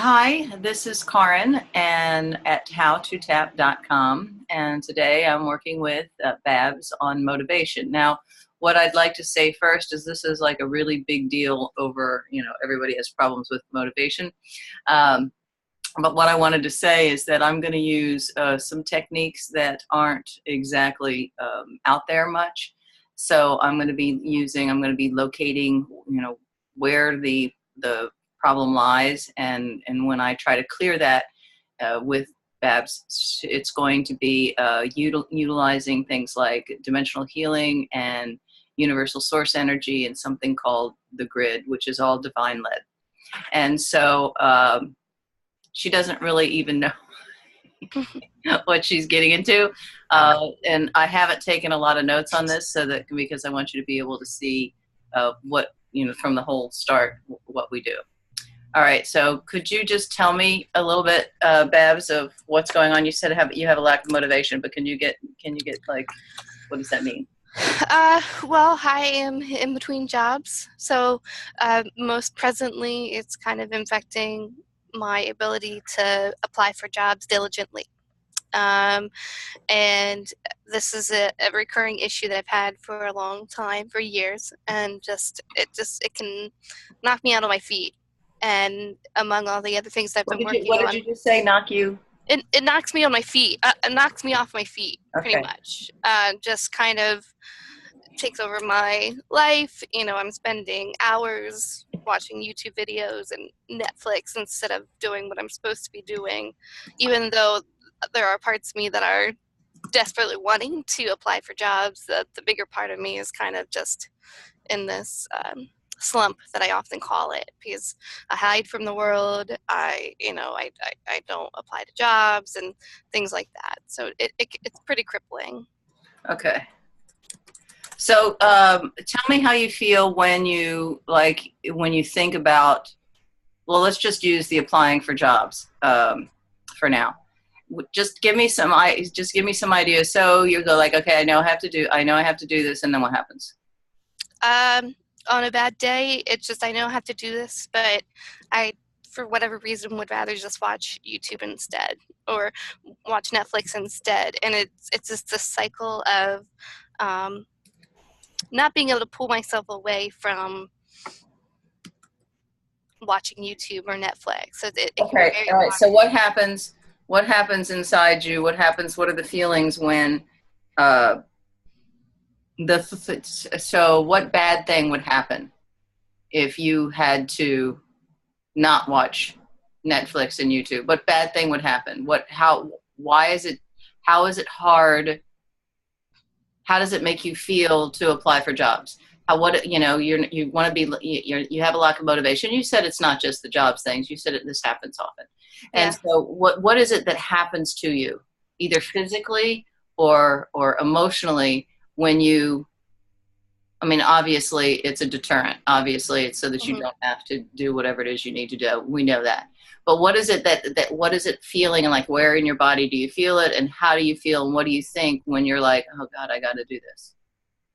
Hi, this is Karin and at howtotap.com, and today I'm working with Babs on motivation. Now, what I'd like to say first is this is like a really big deal over, everybody has problems with motivation. Um, but what I wanted to say is that I'm going to use some techniques that aren't exactly out there much. So I'm going to be locating, where the problem lies, and when I try to clear that with Babs, it's going to be utilizing things like dimensional healing and universal source energy and something called the grid, which is all divine led. And so she doesn't really even know what she's getting into. And I haven't taken a lot of notes on this because I want you to be able to see what, from the whole start, what we do. All right, so could you just tell me a little bit, Babs, of what's going on? You said you have a lack of motivation, but can you get like, what does that mean? Well, I am in between jobs, so most presently it's kind of infecting my ability to apply for jobs diligently. And this is a recurring issue that I've had for a long time, for years, and it can knock me out of my feet. And among all the other things I've been working What did on, you just say? Knock you? it knocks me on my feet. It knocks me off my feet, pretty Okay. much. Just kind of takes over my life. I'm spending hours watching YouTube videos and Netflix instead of doing what I'm supposed to be doing, even though there are parts of me that are desperately wanting to apply for jobs. The bigger part of me is kind of just in this slump that I often call it, because I hide from the world. I don't apply to jobs and things like that. So it's pretty crippling. Okay. So tell me how you feel when you think about, well, let's just use the applying for jobs for now. Just give me some ideas. So you go like, okay, I know I have to do this, and then what happens? On a bad day, it's just I know I have to do this, but I, for whatever reason, would rather just watch YouTube instead or watch Netflix instead. And it's just this cycle of not being able to pull myself away from watching YouTube or Netflix. So it can be Okay, very all right. hard. So what happens? What happens inside you? What happens? What are the feelings when uh, so what bad thing would happen if you had to not watch Netflix and YouTube? What bad thing would happen? Why is it, how is it hard? How does it make you feel to apply for jobs? You want to be, you have a lack of motivation. You said it's not just the jobs things. You said this happens often. And Yeah. so what is it that happens to you, either physically or emotionally, when you, I mean, obviously it's a deterrent. Obviously it's so that you Mm-hmm. don't have to do whatever it is you need to do. We know that. But what is it what is it feeling, and like where in your body do you feel it, and how do you feel, and what do you think when you're like, oh God, I got to do this?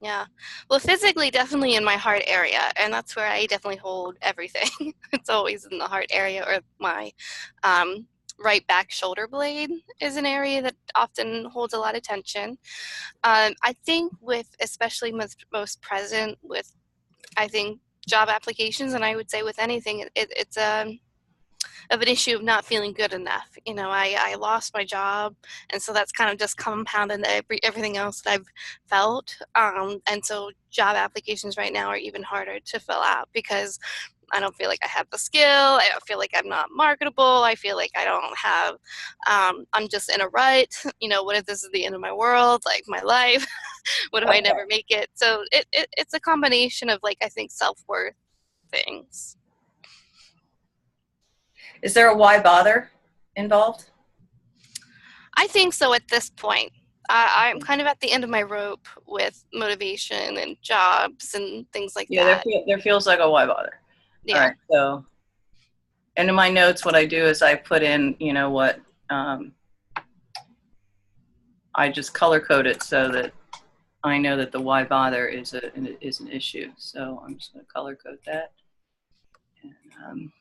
Yeah. Well, physically, definitely in my heart area, and that's where I definitely hold everything. It's always in the heart area, or my um, right back shoulder blade is an area that often holds a lot of tension. I think especially most present with, I think, job applications, and I would say with anything, it's of an issue of not feeling good enough. I lost my job, and so that's kind of just compounded everything else that I've felt. And so job applications right now are even harder to fill out because I don't feel like I have the skill. I don't feel like I'm not marketable. I feel like I don't have, I'm just in a rut. What if this is the end of my world, like my life? What if I Okay. never make it? So it's a combination of, like, I think, self-worth things. Is there a why bother involved? I think so at this point. I'm kind of at the end of my rope with motivation and jobs and things like Yeah, that. there feels like a why bother. All Yeah. right. So, and in my notes, what I do is I put in, um, I just color code it so that I know that the why bother is an issue. So I'm just going to color code that. And,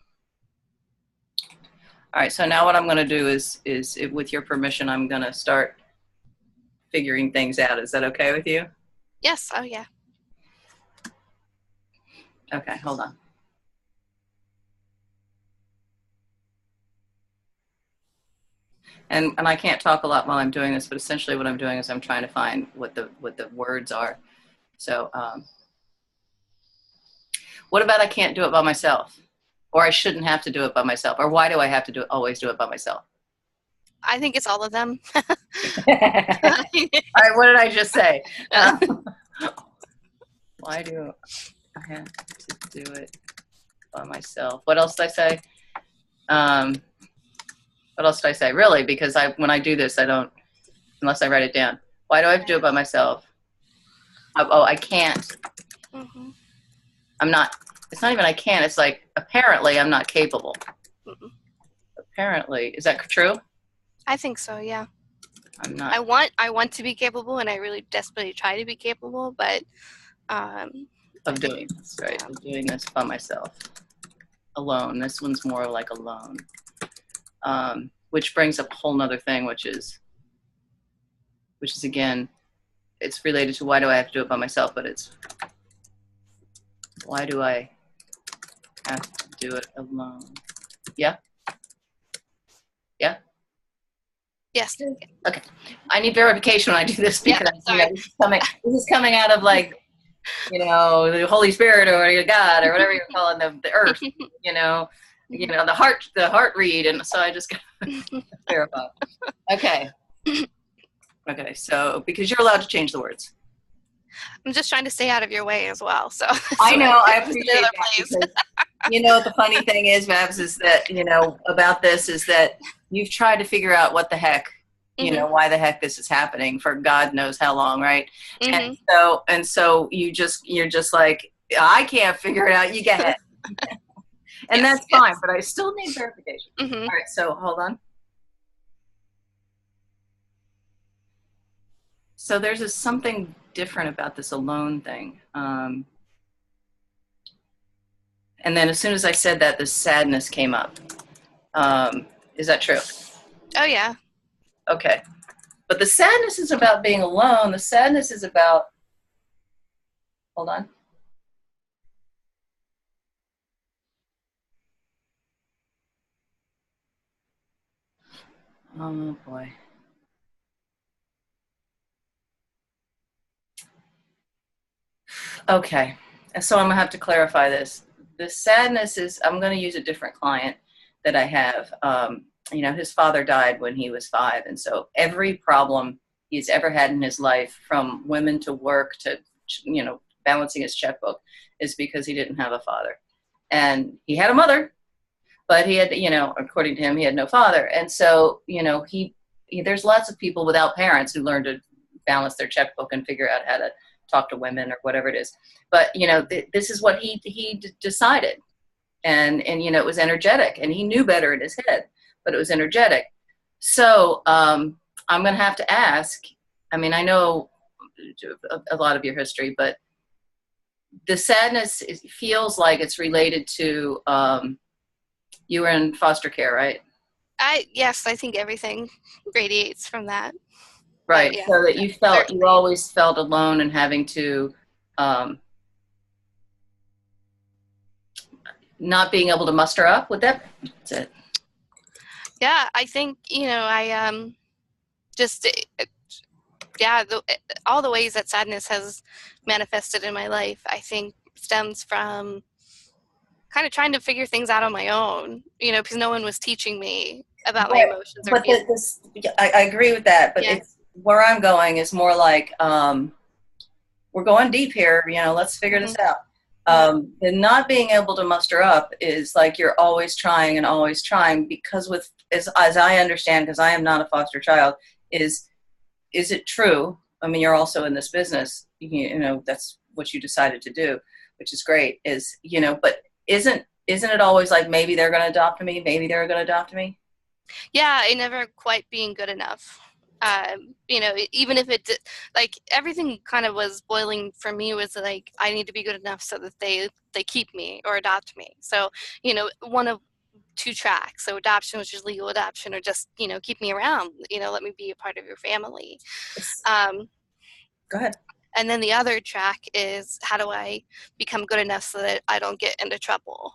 All right, so now what I'm going to do is with your permission, I'm going to start figuring things out. Is that okay with you? Yes. Oh, yeah. Okay, hold on. And I can't talk a lot while I'm doing this, but essentially what I'm doing is I'm trying to find what the words are. So, what about I can't do it by myself, or I shouldn't have to do it by myself, or why do I have to always do it by myself? I think it's all of them. All right, what did I just say? Why do I have to do it by myself? What else did I say? What else did I say? Really, because when I do this, I don't, unless I write it down. Why do I have to do it by myself? I can't. Mm-hmm. I'm not. It's not even I can't. It's like apparently I'm not capable. Mm-mm. Apparently, is that true? I think so. Yeah. I'm not. I want to be capable, and I really desperately try to be capable, but Of doing this, right? Of doing this by myself, alone. This one's more like alone, which brings up a whole nother thing, which is again, it's related to why do I have to do it by myself, but it's why do I have to do it alone? Yeah. Yeah. Yes. Okay. I need verification when I do this because this is coming out of like, the Holy Spirit or God or whatever you're calling the earth, the heart read, and so I just gotta verify. Okay. Okay. So because you're allowed to change the words. I'm just trying to stay out of your way as well. So I know, I appreciate that because, the funny thing is, Babs, is that, about this is that you've tried to figure out what the heck, mm-hmm. Why the heck this is happening for God knows how long, right? Mm-hmm. And so you're just like, I can't figure it out. You get it. And that's fine, but I still need verification. Mm-hmm. All right, so hold on. So there's something different about this alone thing. And then as soon as I said that, the sadness came up. Is that true? Oh, yeah. Okay. But the sadness is about being alone. The sadness is about, hold on. Oh, boy. Okay. So I'm going to have to clarify this. The sadness is, I'm going to use a different client that I have. His father died when he was 5. And so every problem he's ever had in his life, from women to work to, balancing his checkbook, is because he didn't have a father. And he had a mother, but he had, according to him, he had no father. And so, there's lots of people without parents who learn to balance their checkbook and figure out how to talk to women or whatever it is. But, this is what he decided. And, it was energetic, and he knew better in his head, but it was energetic. So I'm going to have to ask, I mean, I know a lot of your history, but the sadness feels like it's related to, you were in foster care, right? Yes, I think everything radiates from that. Right. Yeah, so that you always felt alone and having to, not being able to muster up with that. That's it. Yeah, I think, I just, all the ways that sadness has manifested in my life, I think stems from kind of trying to figure things out on my own, because no one was teaching me about my emotions. But I agree with that, but it's where I'm going is more like, we're going deep here, let's figure this out. The not being able to muster up is like you're always trying and always trying, because as I understand, because I am not a foster child, is it true? I mean, you're also in this business, that's what you decided to do, which is great, but isn't it always like, maybe they're going to adopt me, maybe they're going to adopt me? Yeah, it never quite being good enough. Even if it did, like, everything kind of was boiling for me was like, I need to be good enough so that they keep me or adopt me. So, one of two tracks. So adoption, which is legal adoption, or just, keep me around, let me be a part of your family. Go ahead. And then the other track is, how do I become good enough so that I don't get into trouble?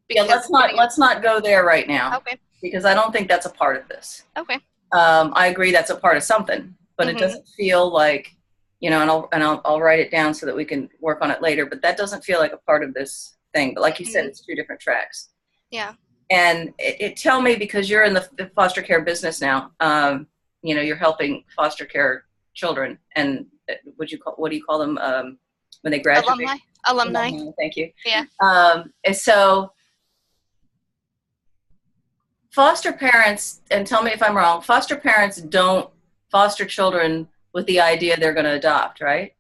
Because let's not go there right now. Okay. Because I don't think that's a part of this. Okay. I agree that's a part of something, but it doesn't feel like, and I'll write it down so that we can work on it later. But that doesn't feel like a part of this thing. But like you said, it's two different tracks. Yeah. And tell me, because you're in the foster care business now. You're helping foster care children, and what do you call them when they graduate? Alumni. Thank you. Yeah. And so foster parents, and tell me if I'm wrong, foster parents don't foster children with the idea they're going to adopt, right?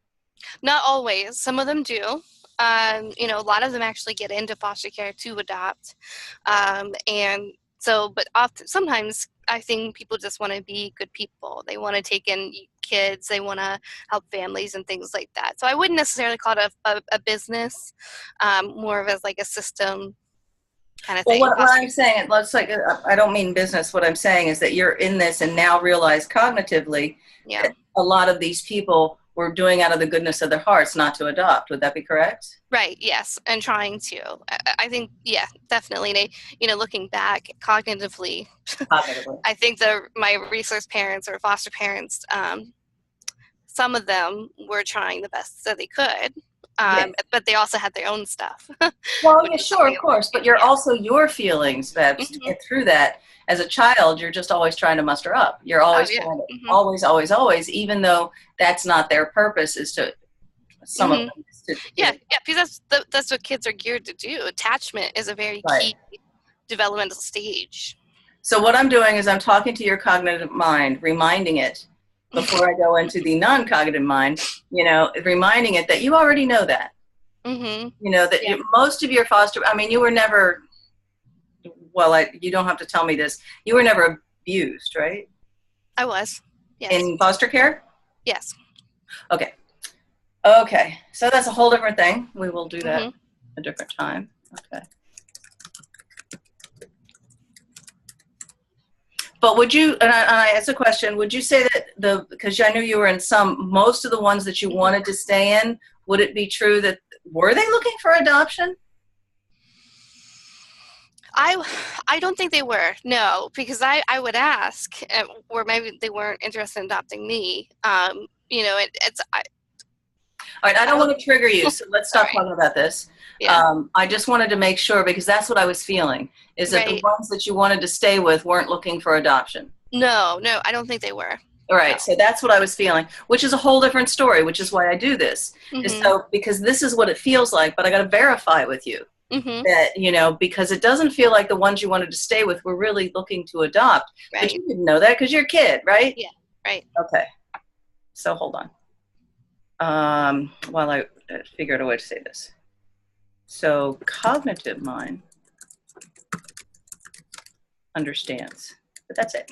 Not always. Some of them do. A lot of them actually get into foster care to adopt. But sometimes I think people just want to be good people. They want to take in kids. They want to help families and things like that. So I wouldn't necessarily call it a business, more of as like a system kind of thing. Well, what I'm saying, I don't mean business. What I'm saying is that you're in this and now realize cognitively that a lot of these people were doing out of the goodness of their hearts not to adopt. Would that be correct? Right. Yes. And trying to. I think, definitely. They, looking back cognitively, I think my resource parents or foster parents, some of them were trying the best that they could. But they also had their own stuff. Well, yeah, sure, of course. But you're also your feelings, Babs, to get through that. As a child, you're just always trying to muster up. You're always trying to, always, even though that's not their purpose, is to some of them. Because that's what kids are geared to do. Attachment is a very key developmental stage. So what I'm doing is I'm talking to your cognitive mind, reminding it before I go into the non-cognitive mind, reminding it that you already know that. That most of your foster, you were never, you don't have to tell me this, you were never abused, right? I was, yes. In foster care? Yes. Okay, so that's a whole different thing. We will do that a different time. Okay. But would you, and I asked a question, would you say that because I knew you were in most of the ones that you wanted to stay in, would it be true that, were they looking for adoption? I don't think they were, no, because I would ask, or maybe they weren't interested in adopting me. All right, I don't want to trigger you, so let's stop talking about this. Yeah. I just wanted to make sure, because that's what I was feeling, is that the ones that you wanted to stay with weren't looking for adoption. No, I don't think they were. All right, so that's what I was feeling, which is a whole different story, which is why I do this. So, because this is what it feels like, but I got to verify with you that, because it doesn't feel like the ones you wanted to stay with were really looking to adopt. Right. But you didn't know that because you're a kid, right? Yeah, right. Okay, so hold on. While I figure out a way to say this. So cognitive mind understands, but that's it.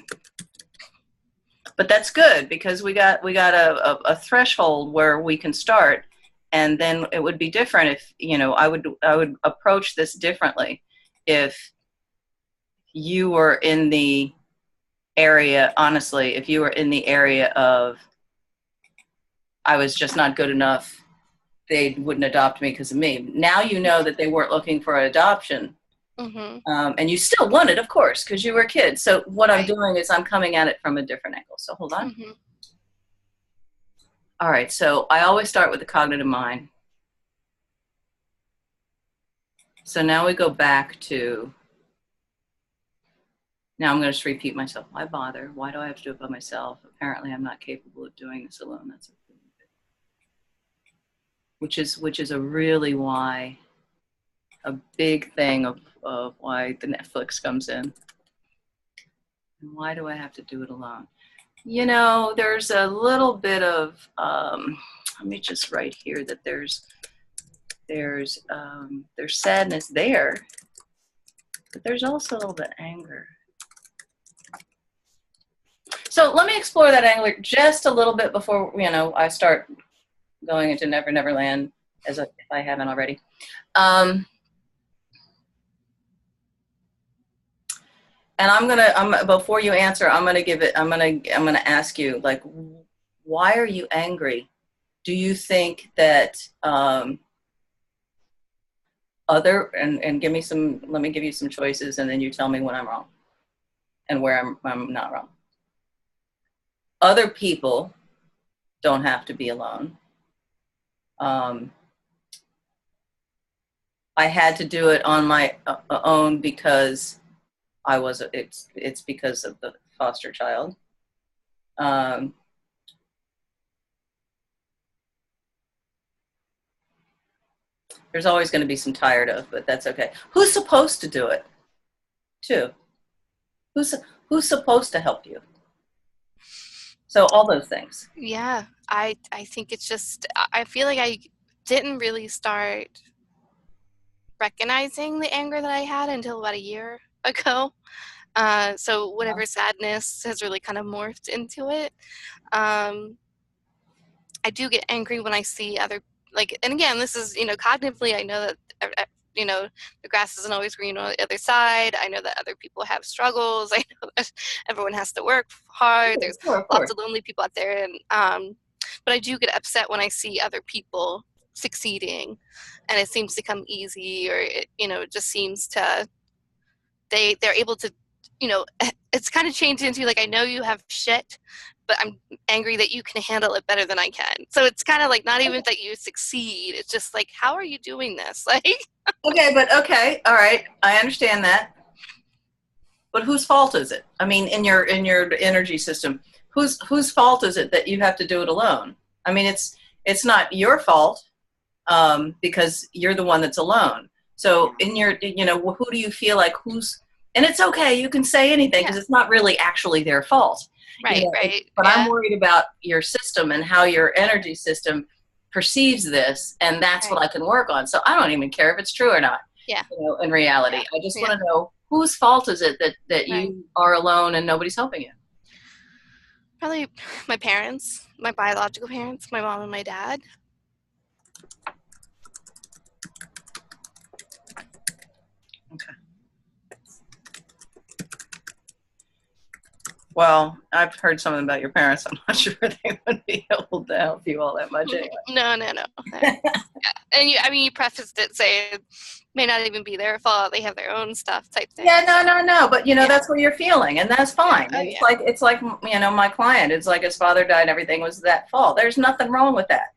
But that's good, because we got a threshold where we can start, and then it would be different if, I would approach this differently if you were in the area, honestly, if you were in the area of, I was just not good enough, they wouldn't adopt me because of me. Now you know that they weren't looking for adoption. And you still want it, of course, because you were a kid. So what I'm doing is I'm coming at it from a different angle. So hold on. All right, so I always start with the cognitive mind. So now we go back to, now I'm going to just repeat myself. Why bother? Why do I have to do it by myself? Apparently I'm not capable of doing this alone. That's which is a really why, a big thing of why the Netflix comes in. And why do I have to do it alone? There's a little bit of, let me just write here that there's sadness there, but there's also a little bit of anger. So let me explore that anger just a little bit before, I start going into Never Never Land, if I haven't already. And before you answer, I'm gonna ask you, like, why are you angry? Do you think that and give me some, let me give you some choices and then you tell me when I'm wrong and where I'm not wrong. Other people don't have to be alone. Um, I had to do it on my own because it's because of the foster child. Um, there's always going to be some tired of, but that's okay. Who's supposed to do it too? Who's, who's supposed to help you? So all those things. Yeah, I think it's just, I feel like I didn't really start recognizing the anger that I had until about a year ago. So whatever sadness has really kind of morphed into it. Um, I do get angry when I see other, like, and again, this is, cognitively, I know that, the grass isn't always green on the other side. I know that other people have struggles. I know that everyone has to work hard. There's Sure, of lots course. of lonely people out there. And, but I do get upset when I see other people succeeding and it seems to come easy, or it just seems to, they're able to, it's kind of changed into like, I know you have shit, but I'm angry that you can handle it better than I can. So it's kind of like not even that you succeed. It's just like, how are you doing this? Like, Okay, but okay, all right, I understand that. But whose fault is it? I mean, in your energy system, whose fault is it that you have to do it alone? I mean, it's not your fault because you're the one that's alone. So in your, who do you feel like who's, and it's okay, you can say anything yeah, because it's not really actually their fault. right, right, But I'm yeah, worried about your system and how your energy system perceives this, and that's right, what I can work on. So I don't even care if it's true or not. yeah, In reality, yeah, I just yeah, want to know whose fault is it that right. you are alone and nobody's helping you. Probably my parents, my biological parents, my mom and my dad. Okay. Well, I've heard something about your parents. I'm not sure they would be able to help you all that much anyway. No, no, no. Yeah. And you prefaced it saying may not even be their fault. They have their own stuff type thing. Yeah, So no. But yeah, that's what you're feeling, and that's yeah, fine. oh And yeah, it's like my client. It's like his father died, and everything was that fault. There's nothing wrong with that.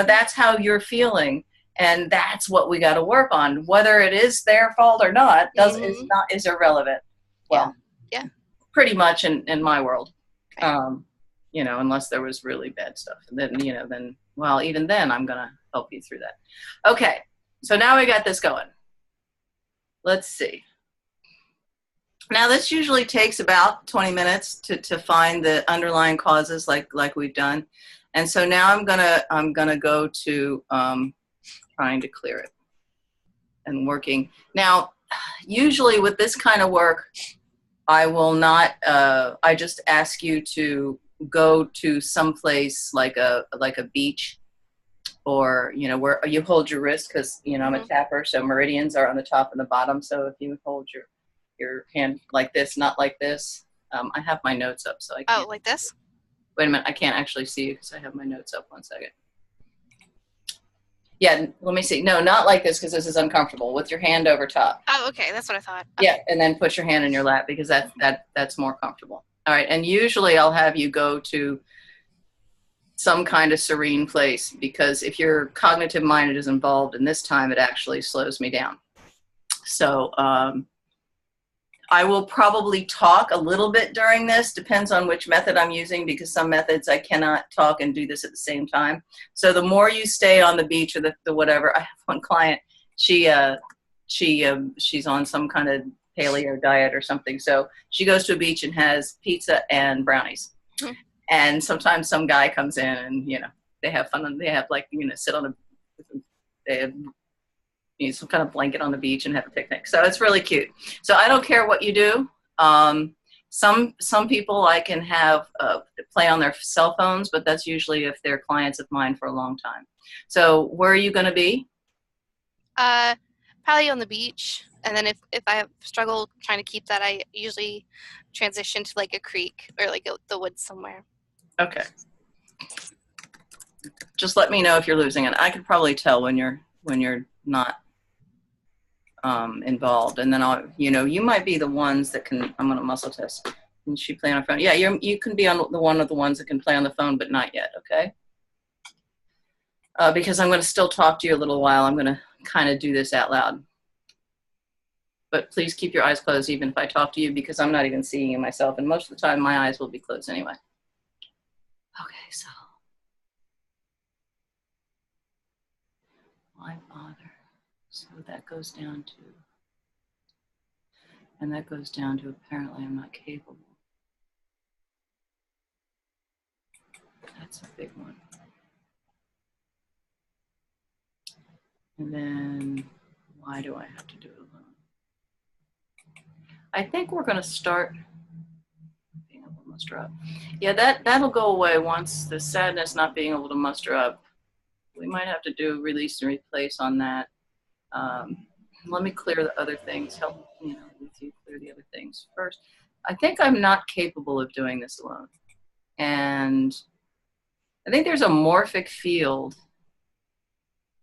That's how you're feeling, and that's what we got to work on. Whether it is their fault or not is irrelevant. yeah, Well, yeah, pretty much in my world. right. Unless there was really bad stuff. And then well, even then I'm gonna help you through that. Okay, so now we got this going. Let's see. Now this usually takes about 20 minutes to find the underlying causes like we've done. And so now I'm gonna go to trying to clear it and working. Now, usually with this kind of work, I will not. I just ask you to go to some place like a beach, or where you hold your wrist, because I'm a tapper, so meridians are on the top and the bottom. So if you hold your hand like this, not like this. I have my notes up, so I Oh, can't. like this? Wait a minute, I can't actually see you because I have my notes up. 1 second. Yeah, let me see. No, not like this because this is uncomfortable. With your hand over top. Oh, okay, that's what I thought. Yeah, Okay. and then put your hand in your lap because that's more comfortable. All right, and usually I'll have you go to some kind of serene place, because if your cognitive mind is involved in this time, it actually slows me down. So I will probably talk a little bit during this, depends on which method I'm using, because some methods I cannot talk and do this at the same time. So the more you stay on the beach or the whatever, I have one client, she's on some kind of paleo diet or something. So she goes to a beach and has pizza and brownies. Hmm. And sometimes some guy comes in and, they have fun, and they have sit on they have some kind of blanket on the beach and have a picnic. So it's really cute. So I don't care what you do. Some people I can have play on their cell phones, but that's usually if they're clients of mine for a long time. So where are you going to be? Probably on the beach. And then if I have struggle trying to keep that, I usually transition to like a creek or like the woods somewhere. Okay. Just let me know if you're losing it. I could probably tell when you're not involved, and then you might be the ones that can. I'm gonna muscle test. Can she play on her phone? Yeah, you can be on one of the ones that can play on the phone, but not yet. Okay. Because I'm going to still talk to you a little while. I'm going to kind of do this out loud. But please keep your eyes closed even if I talk to you, because I'm not even seeing you myself. And most of the time, my eyes will be closed anyway. Okay, so why bother? So that goes down to, and that goes down to apparently I'm not capable. That's a big one. And then why do I have to do it alone? I think we're going to start being able to muster up. Yeah, that'll go away once the sadness not being able to muster up. We might have to do release and replace on that. Let me clear the other things. Help with you clear the other things first. I think I'm not capable of doing this alone. And I think there's a morphic field,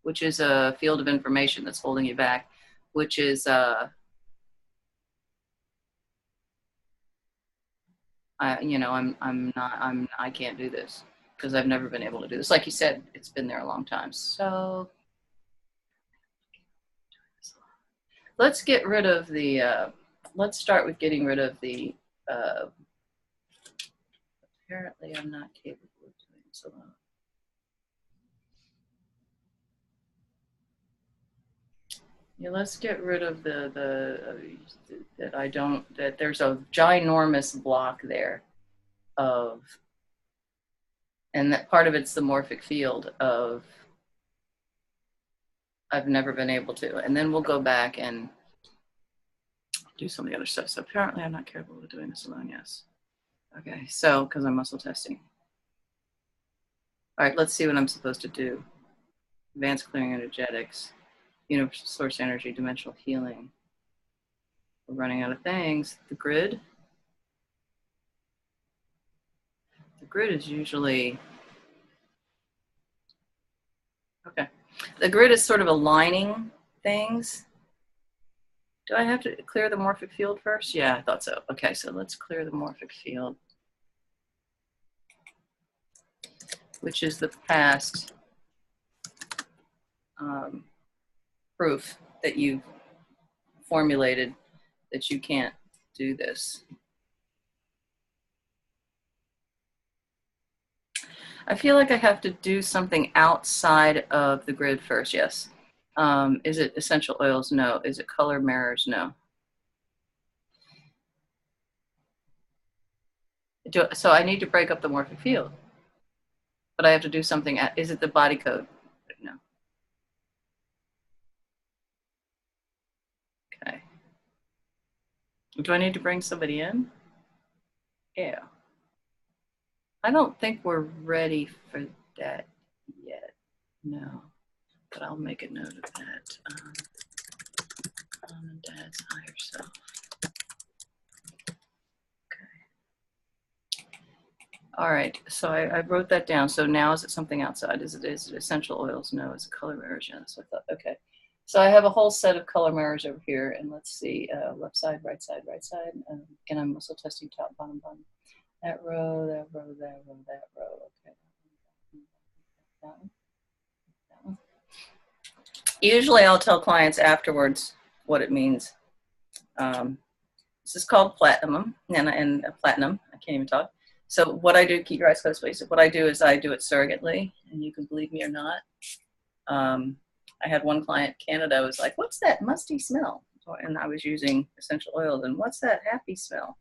which is a field of information that's holding you back, which is I can't do this because I've never been able to do this. Like you said, it's been there a long time. So let's get rid of the, let's start with getting rid of the, apparently I'm not capable of doing this alone. Yeah, let's get rid of that there's a ginormous block there of, and that part of it's the morphic field of, I've never been able to. And then we'll go back and do some of the other stuff. So apparently I'm not capable of doing this alone, yes. Okay, so, because I'm muscle testing. All right, let's see what I'm supposed to do. Advanced clearing energetics, universal source energy, dimensional healing. We're running out of things. The grid. The grid is usually, okay. The grid is sort of aligning things. Do I have to clear the morphic field first? Yeah, I thought so. Okay, so let's clear the morphic field, which is the past proof that you formulated that you can't do this. I feel like I have to do something outside of the grid first, yes. Is it essential oils? No. Is it color mirrors? No. So I need to break up the morphic field, but I have to do something. Is it the body code? No. Okay. Do I need to bring somebody in? Yeah. I don't think we're ready for that yet. No. But I'll make a note of that. Mom and Dad's higher self. All right, so I wrote that down. So now is it something outside? Is it essential oils? No, it's a color mirrors. Yeah, so I thought, okay. So I have a whole set of color mirrors over here, and let's see, left side, right side, right side. Again, I'm also testing top, bottom, bottom. That row, that row, that row, that row. Okay. That one. That one. Usually I'll tell clients afterwards what it means. This is called platinum, and platinum, I can't even talk. So what I do, keep your eyes closed, please. What I do is I do it surrogately, and you can believe me or not. I had one client, Canada, was like, what's that musty smell? And I was using essential oils, and what's that happy smell?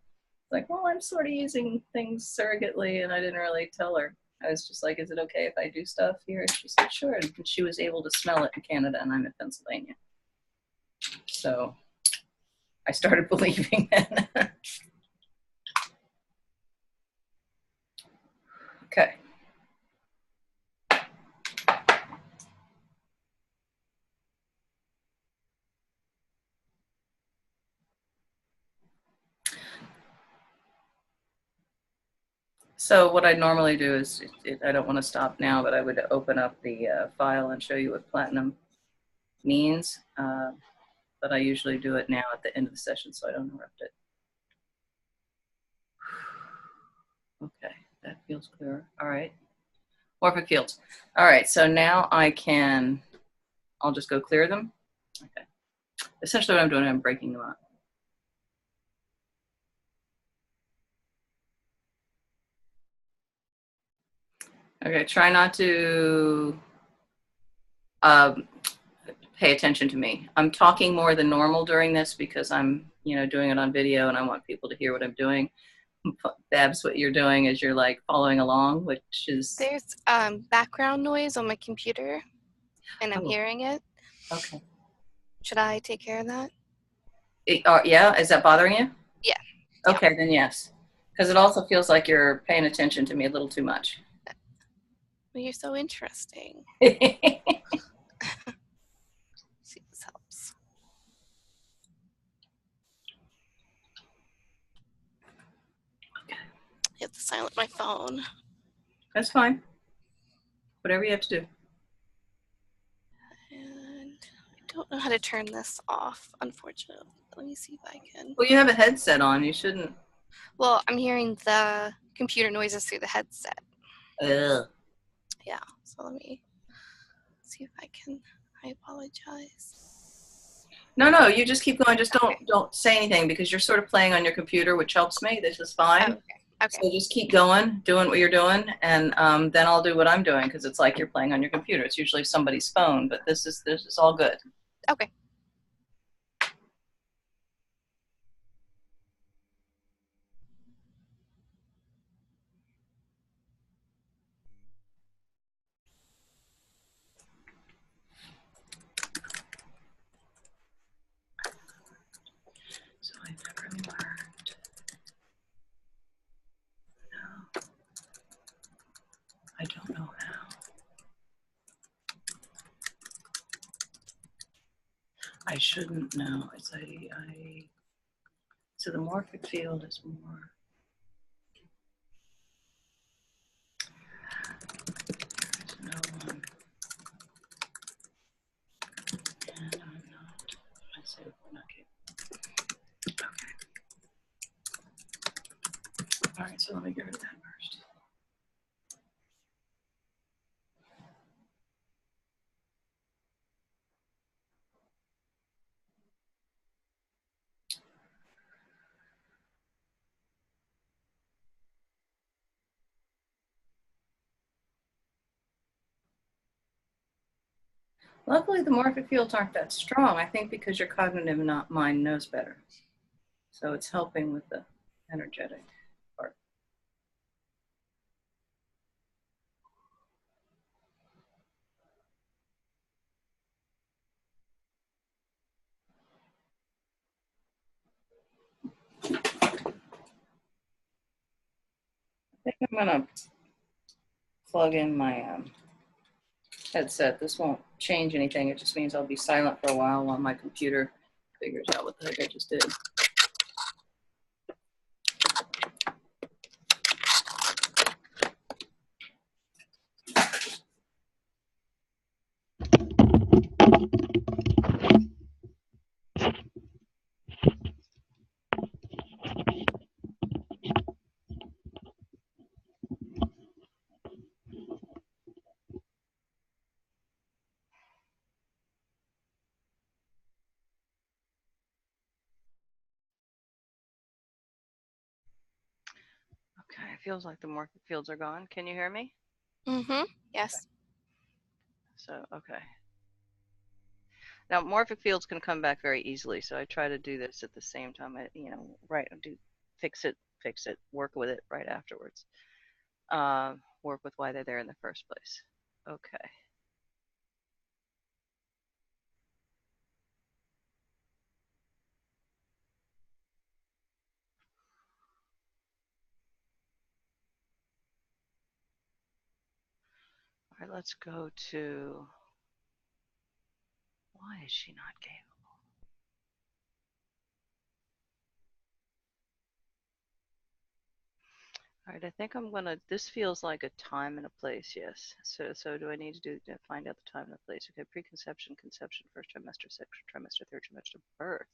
Like, well, I'm sort of using things surrogately, and I didn't really tell her. I was just like, is it okay if I do stuff here? And she said, sure. And she was able to smell it in Canada, and I'm in Pennsylvania. So I started believing that. Okay. So what I normally do is, I don't want to stop now, but I would open up the file and show you what platinum means. But I usually do it now at the end of the session so I don't interrupt it. Okay, that feels clearer. All right. Morphic fields. All right, so now I'll just go clear them. Okay. Essentially what I'm doing, I'm breaking them up. Okay, try not to pay attention to me. I'm talking more than normal during this because I'm, doing it on video and I want people to hear what I'm doing. Babs, what you're doing is you're like following along, which is... There's background noise on my computer, and I'm hearing it. Okay. Should I take care of that? Yeah, is that bothering you? Yeah. Okay, then yes. Because it also feels like you're paying attention to me a little too much. Well, you're so interesting. See if this helps. Okay. I have to silence my phone. That's fine. Whatever you have to do. And I don't know how to turn this off, unfortunately. Let me see if I can. Well, you have a headset on. You shouldn't. Well, I'm hearing the computer noises through the headset. Ugh. Yeah, so let me see if I can. I apologize. No, you just keep going. Just don't say anything because you're sort of playing on your computer, which helps me. This is fine. Okay. So just keep going, doing what you're doing, and then I'll do what I'm doing because it's like you're playing on your computer. It's usually somebody's phone, but this is all good. Okay. So I never learned. No, I don't know how. I shouldn't know. It's so the morphic field is more. There's no one. And I'm not. I say we're not capable. Okay. All right, so let me get rid of that first. Luckily, the morphic fields aren't that strong, I think because your cognitive mind knows better. So it's helping with the energetic part. I think I'm gonna plug in my headset. This won't change anything. It just means I'll be silent for a while my computer figures out what the heck I just did. Okay, it feels like the morphic fields are gone. Can you hear me? Mm-hmm. Yes. Okay. So, okay. Now, morphic fields can come back very easily, so I try to do this at the same time. Fix it, work with it right afterwards. Work with why they're there in the first place. Okay. All right, let's go to, why is she not capable? All right, I think I'm gonna. This feels like a time and a place. Yes. So do I need to find out the time and the place? Okay, preconception, conception, first trimester, second trimester, third trimester, birth.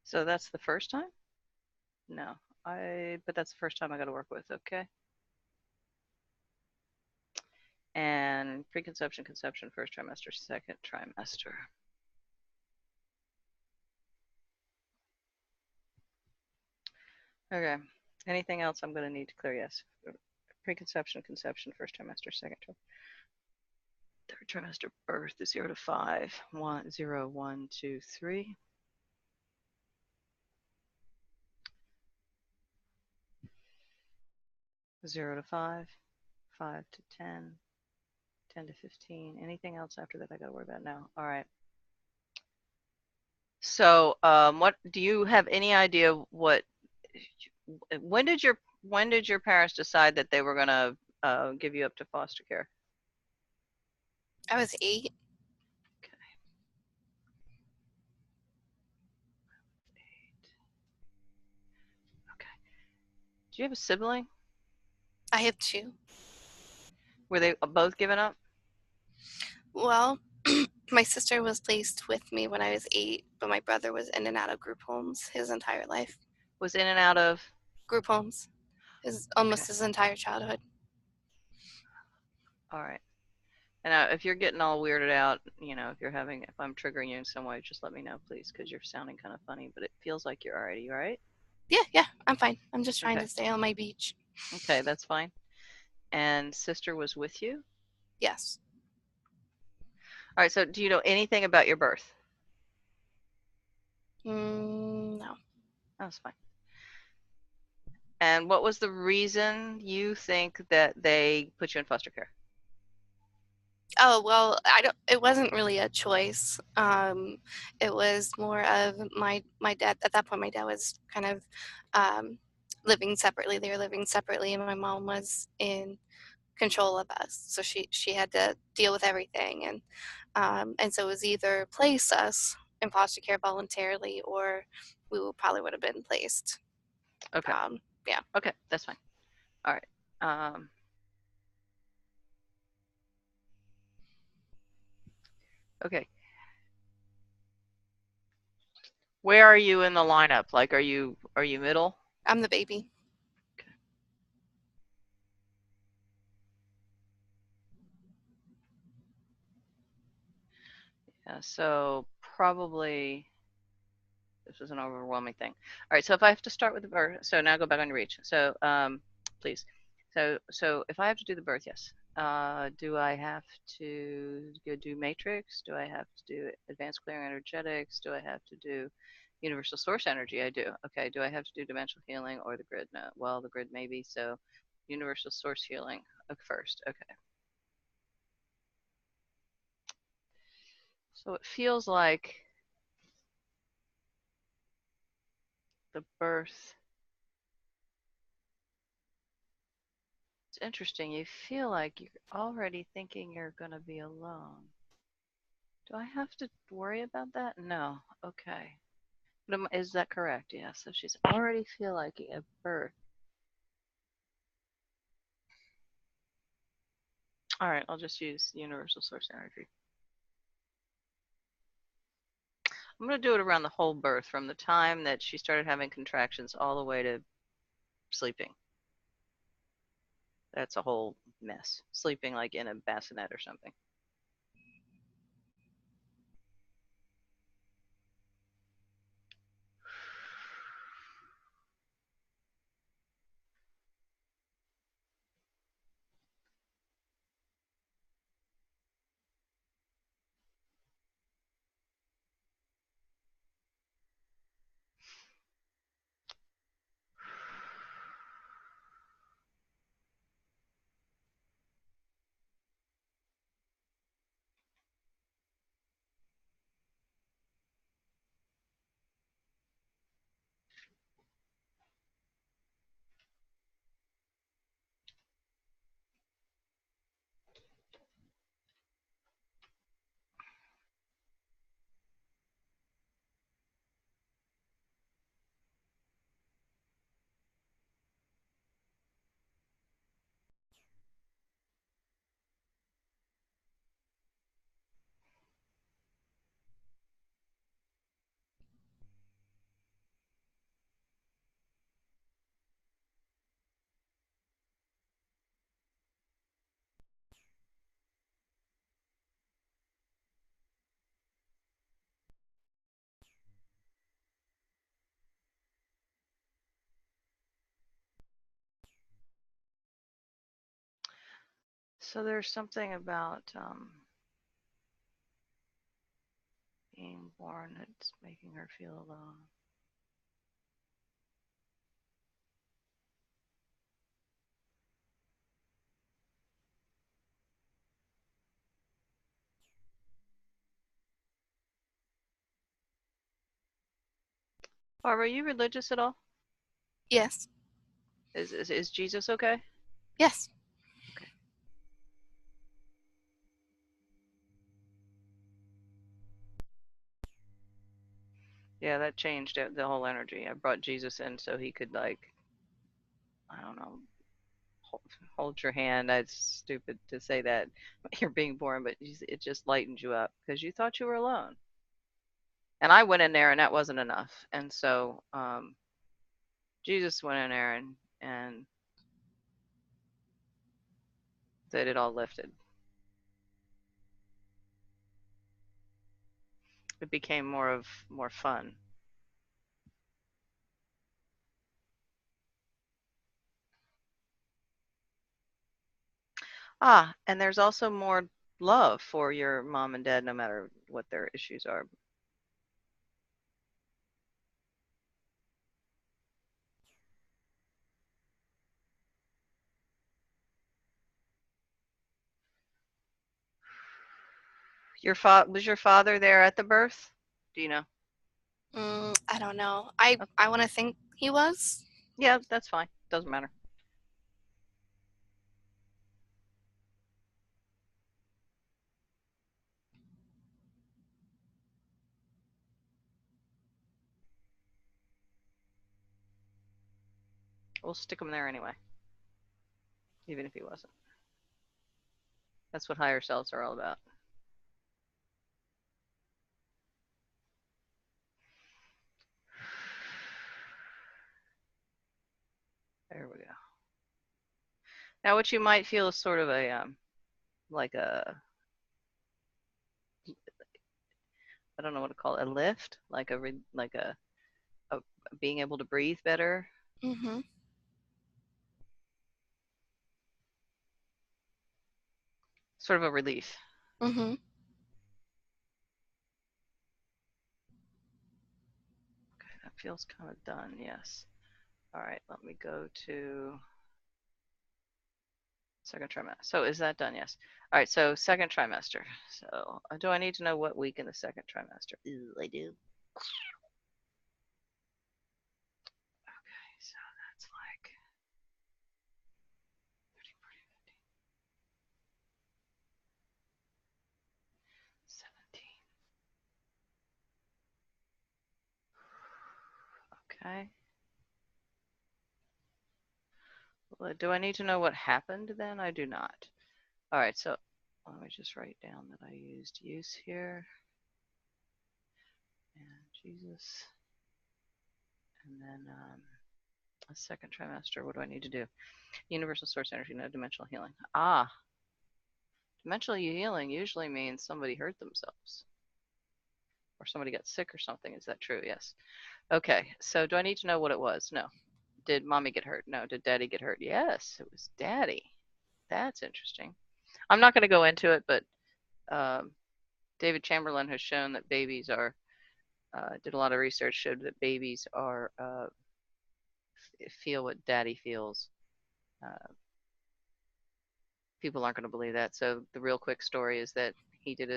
So that's the first time? No, but that's the first time I got to work with. Okay. And preconception, conception, first trimester, second trimester. Okay. Anything else I'm going to need to clear? Yes. Preconception, conception, first trimester, second trimester. Third trimester birth is 0 to 5. 1, 0, 1, 2, 3. 0 to 5. 5 to 10. 10 to 15. Anything else after that I got to worry about now? All right. So, what do you have any idea what when did your parents decide that they were going to give you up to foster care? I was 8. Okay. 8. Okay. Do you have a sibling? I have 2. Were they both given up? Well, my sister was placed with me when I was 8, but my brother was in and out of group homes his entire life. Was in and out of? Group homes, Okay. almost his entire childhood. All right. And if you're getting all weirded out, if I'm triggering you in some way, just let me know, please, because you're sounding kind of funny, but it feels like you're alright. You all right? Yeah, yeah, I'm fine. I'm just trying Okay. to stay on my beach. Okay, that's fine. And sister was with you? Yes. All right, so do you know anything about your birth? No. That's fine. And what was the reason you think that they put you in foster care? Oh, well, I don't it wasn't really a choice. It was more of my dad at that point. My dad was kind of um, living separately. They were living separately, and my mom was in control of us. So she had to deal with everything, and so it was either place us in foster care voluntarily, or probably would have been placed. Okay. Yeah. Okay, that's fine. All right. Okay. Where are you in the lineup? Like, are you middle? I'm the baby. Okay. Yeah, so probably this is an overwhelming thing. All right, so if I have to start with the birth, so now go back on your reach. So, please. So if I have to do the birth, yes. Do I have to go do matrix? Do I have to do advanced clearing energetics? Do I have to do universal source energy? I do. Okay. Do I have to do dimensional healing or the grid? No. Well, the grid maybe. So, universal source healing first. Okay. So it feels like the birth. It's interesting. You feel like you're already thinking you're going to be alone. Do I have to worry about that? No. Okay. But is that correct? Yeah. So she's already feel like at birth. All right. I'll just use universal source energy. I'm going to do it around the whole birth, from the time that she started having contractions all the way to sleeping. That's a whole mess. Sleeping like in a bassinet or something. So there's something about being born that's making her feel alone. Barbara, are you religious at all? Yes. Is Jesus okay? Yes. Okay. Yeah, that changed the whole energy. I brought Jesus in so he could, like, I don't know, hold, hold your hand. That's stupid to say that you're being born, but it just lightened you up because you thought you were alone. And I went in there and that wasn't enough. And so Jesus went in there and that it all lifted. It became more fun. Ah, and there's also more love for your mom and dad, no matter what their issues are. Was your father there at the birth? Do you know? I don't know. I want to think he was. Yeah, that's fine. Doesn't matter. We'll stick him there anyway, even if he wasn't. That's what higher selves are all about. There we go. Now, what you might feel is sort of a like a I don't know what to call it, a lift, like a being able to breathe better, Mm-hmm. sort of a relief. Mm-hmm. Okay, that feels kind of done. Yes. All right, let me go to second trimester. So is that done? Yes. All right, so second trimester. So do I need to know what week in the second trimester? Ooh, I do. Okay, so that's like 30, 40, 50, 17. Okay. Well, do I need to know what happened then? I do not. All right, so let me just write down that I used use here. And Jesus. And then a second trimester, what do I need to do? Universal source energy, no dimensional healing. Ah, dimensional healing usually means somebody hurt themselves or somebody got sick or something. Is that true? Yes. Okay, so do I need to know what it was? No. Did mommy get hurt? No. Did daddy get hurt? Yes, it was daddy. That's interesting. I'm not going to go into it, but um, David Chamberlain has shown that babies are, did a lot of research, showed that babies are, feel what daddy feels. Uh, People aren't going to believe that. So the real quick story is that he did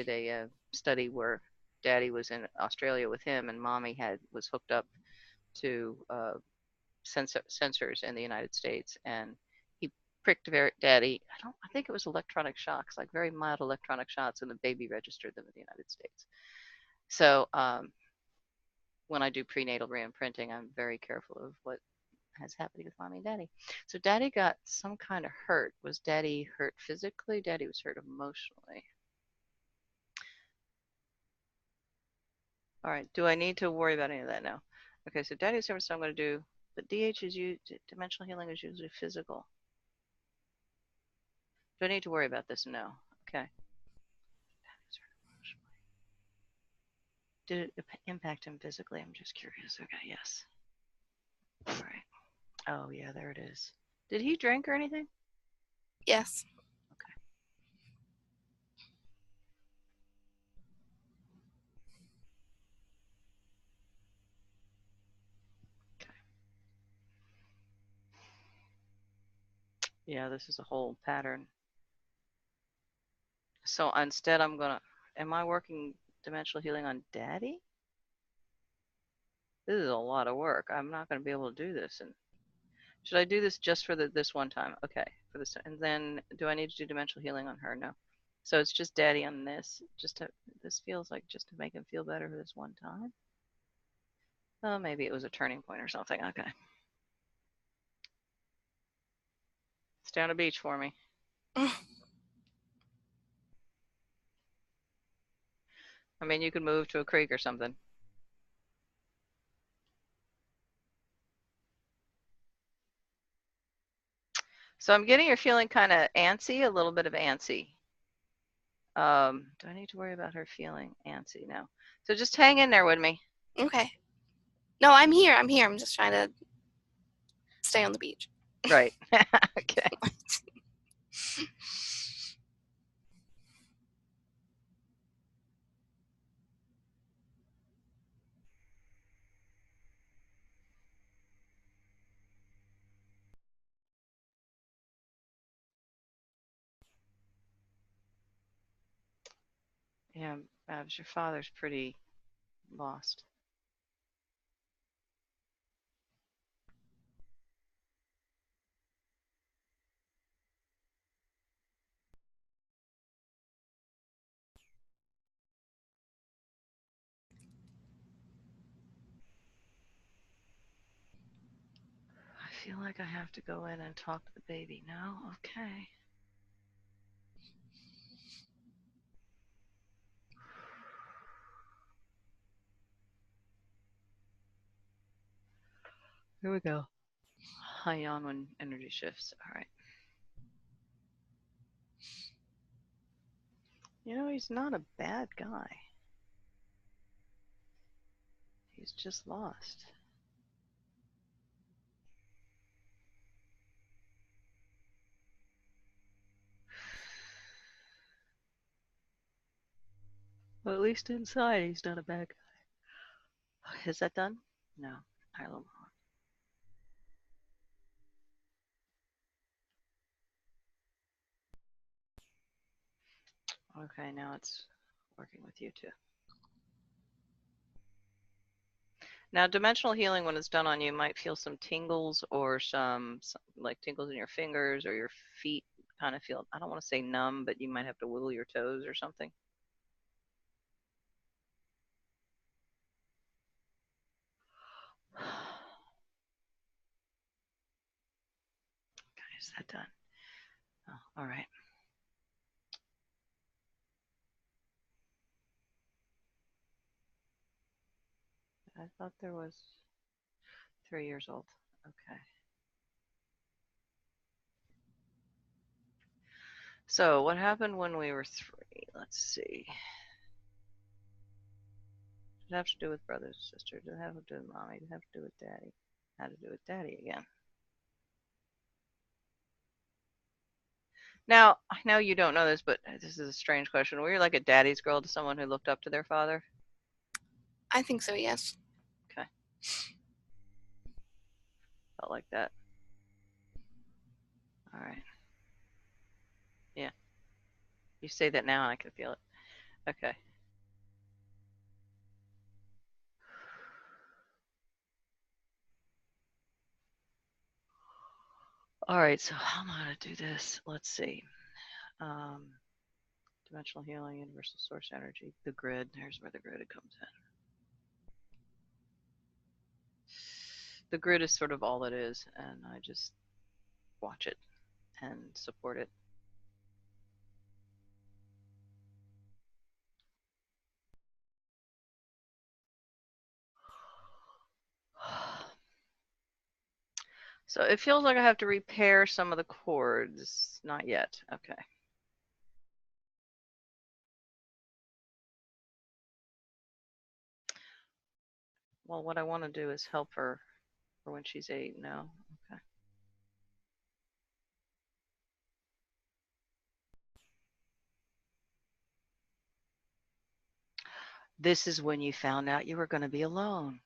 a study where daddy was in Australia with him and mommy was hooked up to sensors in the United States, and he pricked daddy. I think it was electronic shocks, like very mild electronic shocks, and the baby registered them in the United States. So when I do prenatal reimprinting, I'm very careful of what has happening with mommy and daddy. So daddy got some kind of hurt. Was daddy hurt physically? Daddy was hurt emotionally. All right. Do I need to worry about any of that now? Okay. So daddy's service, so I'm going to do. But DH is dimensional healing is usually physical. Do I need to worry about this? No. Okay. Did it impact him physically? I'm just curious. Okay. Yes. All right. Oh yeah, there it is. Did he drink or anything? Yes. Okay. Okay. Yeah, this is a whole pattern. So instead, am I working dimensional healing on Daddy? This is a lot of work. I'm not going to be able to do this. And should I do this just for this one time? Okay, for this, and then do I need to do dimensional healing on her? No. So it's just Daddy on this. This feels like just to make him feel better for this one time. Oh, maybe it was a turning point or something. Okay. Stay on a beach for me. I mean, you could move to a creek or something. So I'm getting you're feeling kind of antsy, a little bit of antsy. Do I need to worry about her feeling antsy now? So just hang in there with me. Okay. No, I'm here. I'm here. I'm just trying to stay on the beach. Right. Okay. Yeah, Babs, your father's pretty lost. I feel like I have to go in and talk to the baby now. Okay. Here we go. High on when energy shifts. All right. You know, he's not a bad guy. He's just lost. Well, at least inside, he's not a bad guy. Is that done? No. All right, a little more. Okay, now it's working with you too. Now, dimensional healing, when it's done on you, might feel some tingles or some like tingles in your fingers or your feet. Kind of feel, I don't want to say numb, but you might have to wiggle your toes or something. Okay, is that done? Oh, all right. I thought there was 3 years old. Okay. So, what happened when we were 3? Let's see. Did it have to do with brothers, sister? Did it have to do with mommy? Did it have to do with daddy? Had to do with daddy again. Now, I know you don't know this, but this is a strange question. Were you like a daddy's girl to someone who looked up to their father? I think so, yes. Okay. Felt like that. All right. Yeah. You say that now, and I can feel it. Okay. All right. So how am I going to do this? Let's see. Um, dimensional healing, universal source energy, the grid. Here's where the grid comes in. The grid is sort of all it is, and I just watch it and support it. So it feels like I have to repair some of the cords. Not yet. Okay. Well, what I want to do is help her for when she's 8. No. Okay. This is when you found out you were going to be alone.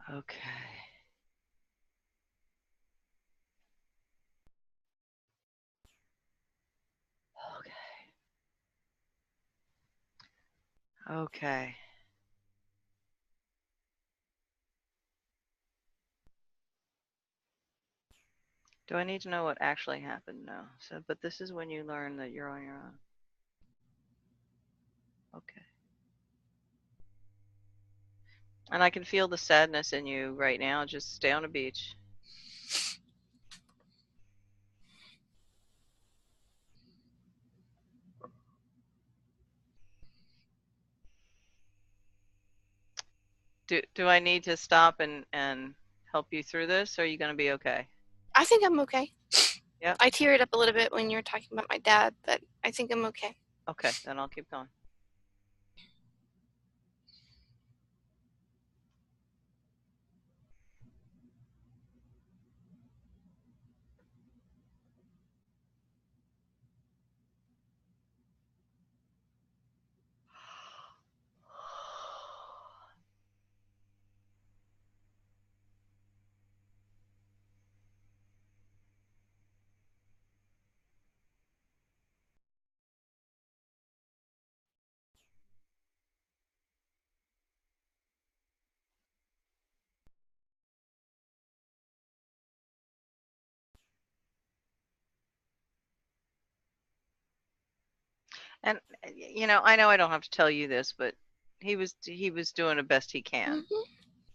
Okay. Okay. Okay. Do I need to know what actually happened? No. So, but this is when you learn that you're on your own. Okay. And I can feel the sadness in you right now. Just stay on the beach. Do I need to stop and help you through this, or are you going to be okay? I think I'm okay. Yep. I teared up a little bit when you were talking about my dad, but I think I'm okay. Okay, then I'll keep going. And I know I don't have to tell you this, but he was doing the best he can, Mm-hmm.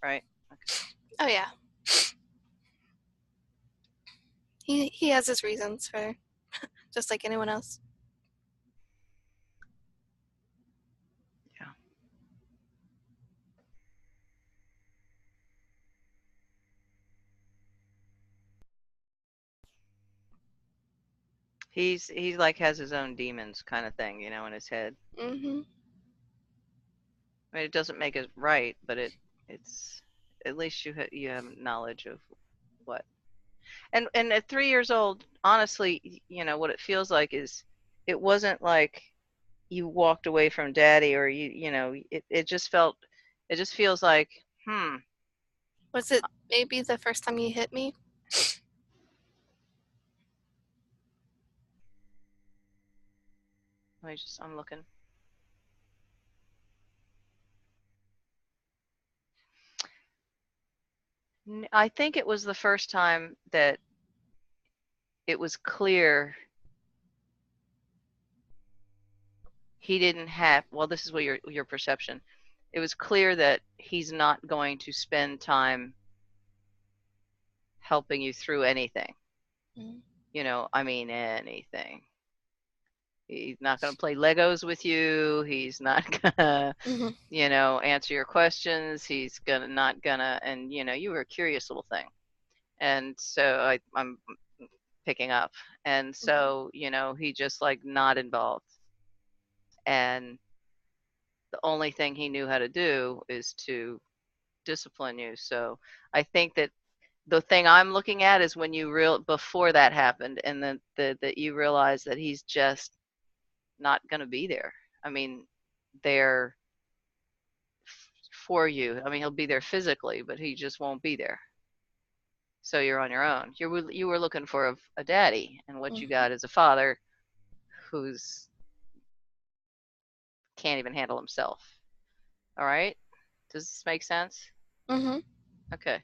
right? Okay. Oh yeah. He has his reasons for just like anyone else. Yeah. He's like has his own demons kind of thing, in his head. Mm-hmm. I mean, it doesn't make it right, but it's at least you have knowledge of what. And at 3 years old, honestly, what it feels like is it wasn't like you walked away from daddy, or it just feels like, Was it maybe the first time you hit me? I'm looking. I think it was the first time that it was clear he didn't have, well, this is what your perception. It was clear that he's not going to spend time helping you through anything. Mm-hmm. I mean anything. He's not going to play Legos with you. He's not going to, Mm-hmm. answer your questions. He's gonna not gonna, and you were a curious little thing. And so I'm picking up. And so, he just like not involved. And the only thing he knew how to do is to discipline you. So I think that the thing I'm looking at is when before that happened, and then that you realize that he's just not going to be there. I mean, there for you. I mean, he'll be there physically, but he just won't be there. So you're on your own. You were looking for a daddy, and what you got is a father who's can't even handle himself. All right? Does this make sense? Mm-hmm. Okay.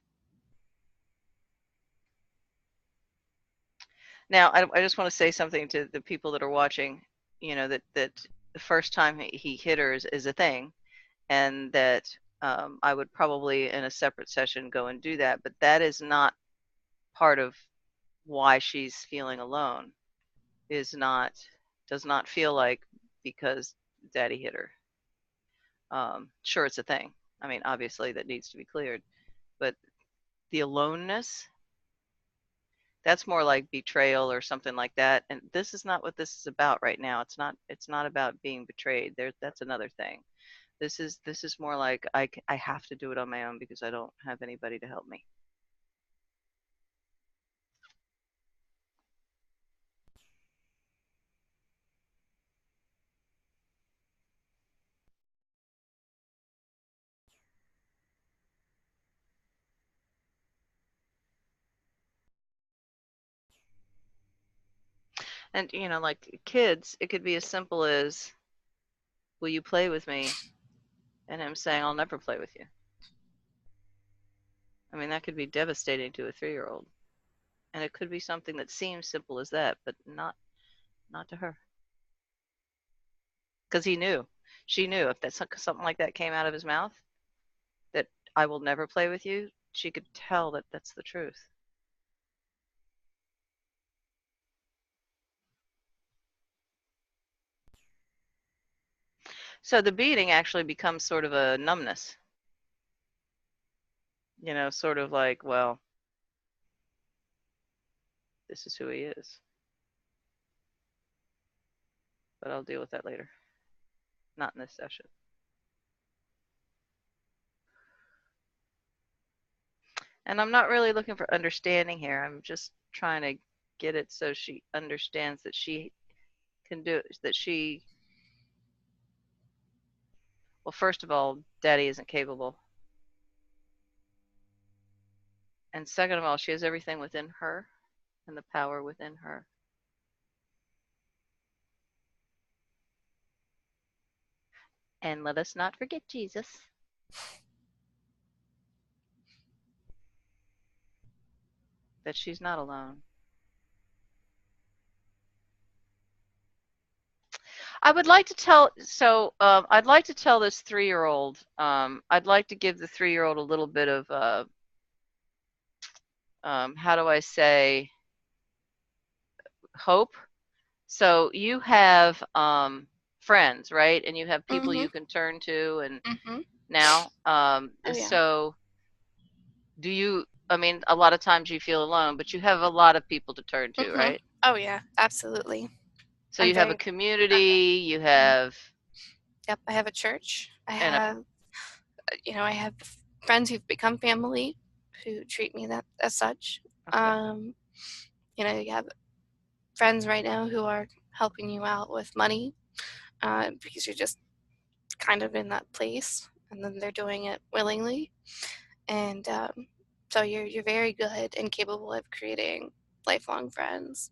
Now, I just want to say something to the people that are watching. That the first time he hit her is a thing, and that I would probably in a separate session go and do that. But that is not part of why she's feeling alone. Does not feel like because daddy hit her. Sure, it's a thing. I mean, obviously that needs to be cleared, but the aloneness, That's more like betrayal or something like that. And this is not what this is about right now. It's not about being betrayed. That's another thing. This is more like I have to do it on my own because I don't have anybody to help me. And like kids, it could be as simple as, "Will you play with me?" and him saying, "I'll never play with you." I mean, that could be devastating to a 3-year-old. And it could be something that seems simple as that, but not to her. Because he knew. She knew if something like that came out of his mouth, that "I will never play with you," she could tell that that's the truth. So the beating actually becomes sort of a numbness, sort of like, well, this is who he is, but I'll deal with that later, not in this session. And I'm not really looking for understanding here. I'm just trying to get it so she understands that she can do it, that she, well, first of all, daddy isn't capable. And second of all, she has everything within her and the power within her. And let us not forget Jesus. That she's not alone. I would like to tell, so I'd like to tell this 3-year-old, I'd like to give the 3-year-old a little bit of, how do I say, hope. So you have friends, right? And you have people Mhm. you can turn to, and Mhm. now, Oh yeah. so do you, I mean, a lot of times you feel alone, but you have a lot of people to turn to, Mhm. right? Oh yeah. Absolutely. So I'm you have a very. community, you Mhm. have, Yep. I have a church. and a, I have friends who've become family, who treat me that as such. okay, Um, you have friends right now who are helping you out with money, because you're just kind of in that place, and then they're doing it willingly, and so you're very good and capable of creating lifelong friends.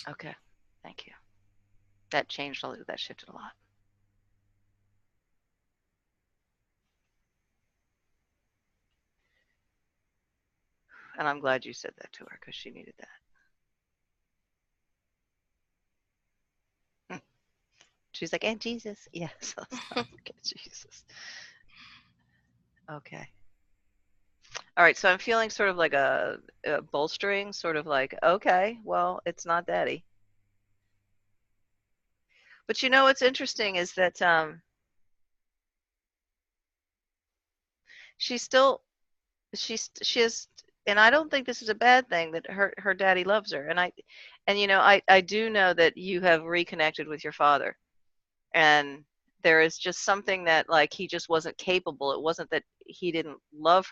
okay, thank you. That changed that shifted a lot. And I'm glad you said that to her because she needed that. She's like, "And Jesus." Yes, let's not forget Jesus. Okay. All right, so I'm feeling sort of like a bolstering, sort of like, okay, well, it's not daddy. But what's interesting is that she's still she is, and I don't think this is a bad thing that her daddy loves her. And I do know that you have reconnected with your father, and there is just something that, like, he just wasn't capable. It wasn't that he didn't love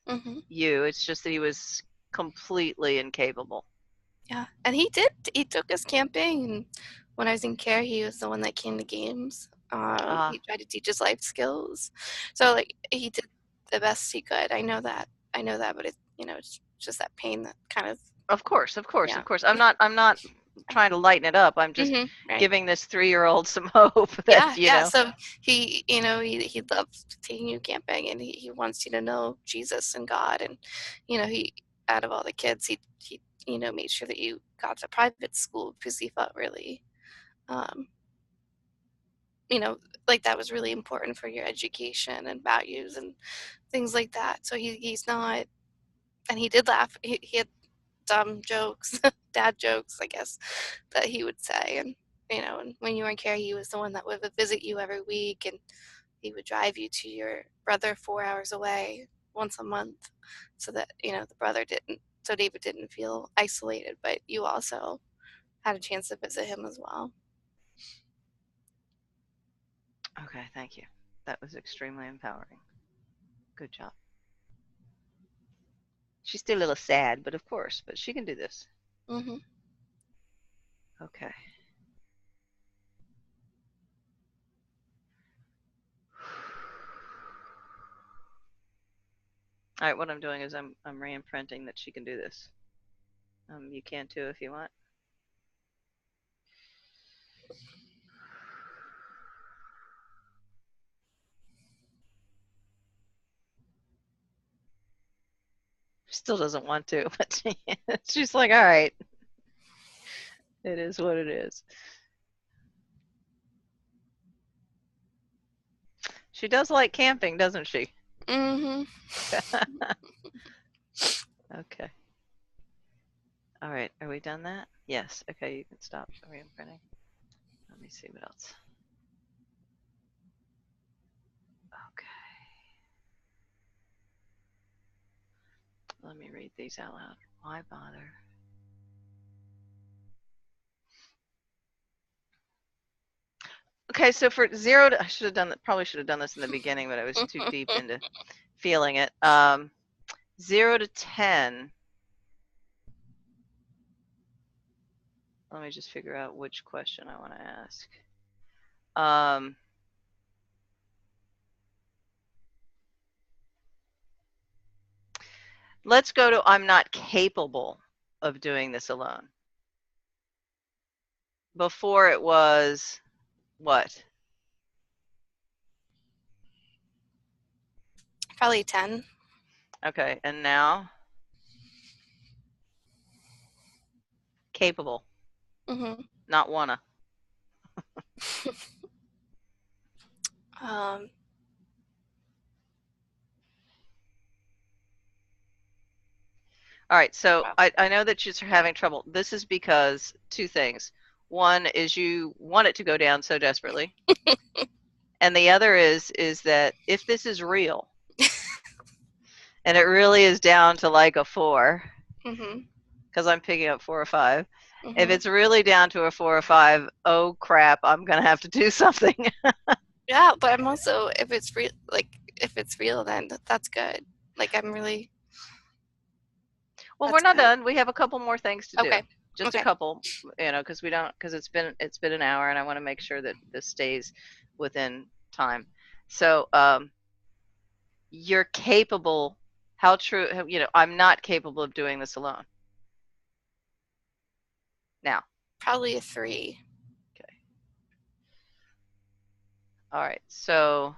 Hmm. you. It's just that he was completely incapable. Yeah, and he took us camping, and when I was in care, he was the one that came to games. He Ah, tried to teach us life skills, so like he did the best he could. I know that, but it's just that pain that kind of. of course, of course, Yeah. of course. I'm not trying to lighten it up. I'm just Right. giving this 3-year-old some hope that, Yeah, yeah. So he loves taking you camping, and he wants you to know Jesus and God, and he out of all the kids, he made sure that you got to private school because he felt really, um, you know, like that was really important for your education and values and things like that. So he's not, and he did laugh. He had dumb jokes, dad jokes, I guess, that he would say, and when you were in care, he was the one that would visit you every week, and he would drive you to your brother 4 hours away once a month, so that the brother didn't so David didn't feel isolated, but you also had a chance to visit him as well. Okay, thank you. That was extremely empowering. Good job. She's still a little sad, but of course, but she can do this. Mm-hmm. Okay. All right, what I'm doing is I'm re-imprinting that she can do this. You can too if you want. Still doesn't want to, but she's like, all right. It is what it is. She does like camping, doesn't she? Mm-hmm. Okay. All right, are we done that? Yes. Okay, you can stop re-imprinting. Let me see what else. Okay. Let me read these out loud. Why bother? Okay, so for 0 to, I should have done that. Probably should have done this in the beginning, but I was too deep into feeling it. 0 to 10. Let me just figure out which question I want to ask. Let's go to I'm not capable of doing this alone. Before it was what? Probably 10. Okay, and now? Capable. Mm-hmm. Not wanna. Um, All right, so I know that you're having trouble. This is because two things. One is you want it to go down so desperately. And the other is that if this is real, and it really is down to like a 4, mm-hmm. because I'm picking up 4 or 5. Mm-hmm. If it's really down to a 4 or 5, oh crap, I'm gonna have to do something. Yeah, but I'm also, if it's real, then that's good. Like, I'm really. Well, we're not done. We have a couple more things to do. Okay. Just a couple, because it's been an hour, and I want to make sure that this stays within time. So, you're capable. How true? I'm not capable of doing this alone. Now. Probably a 3. Okay. All right. So.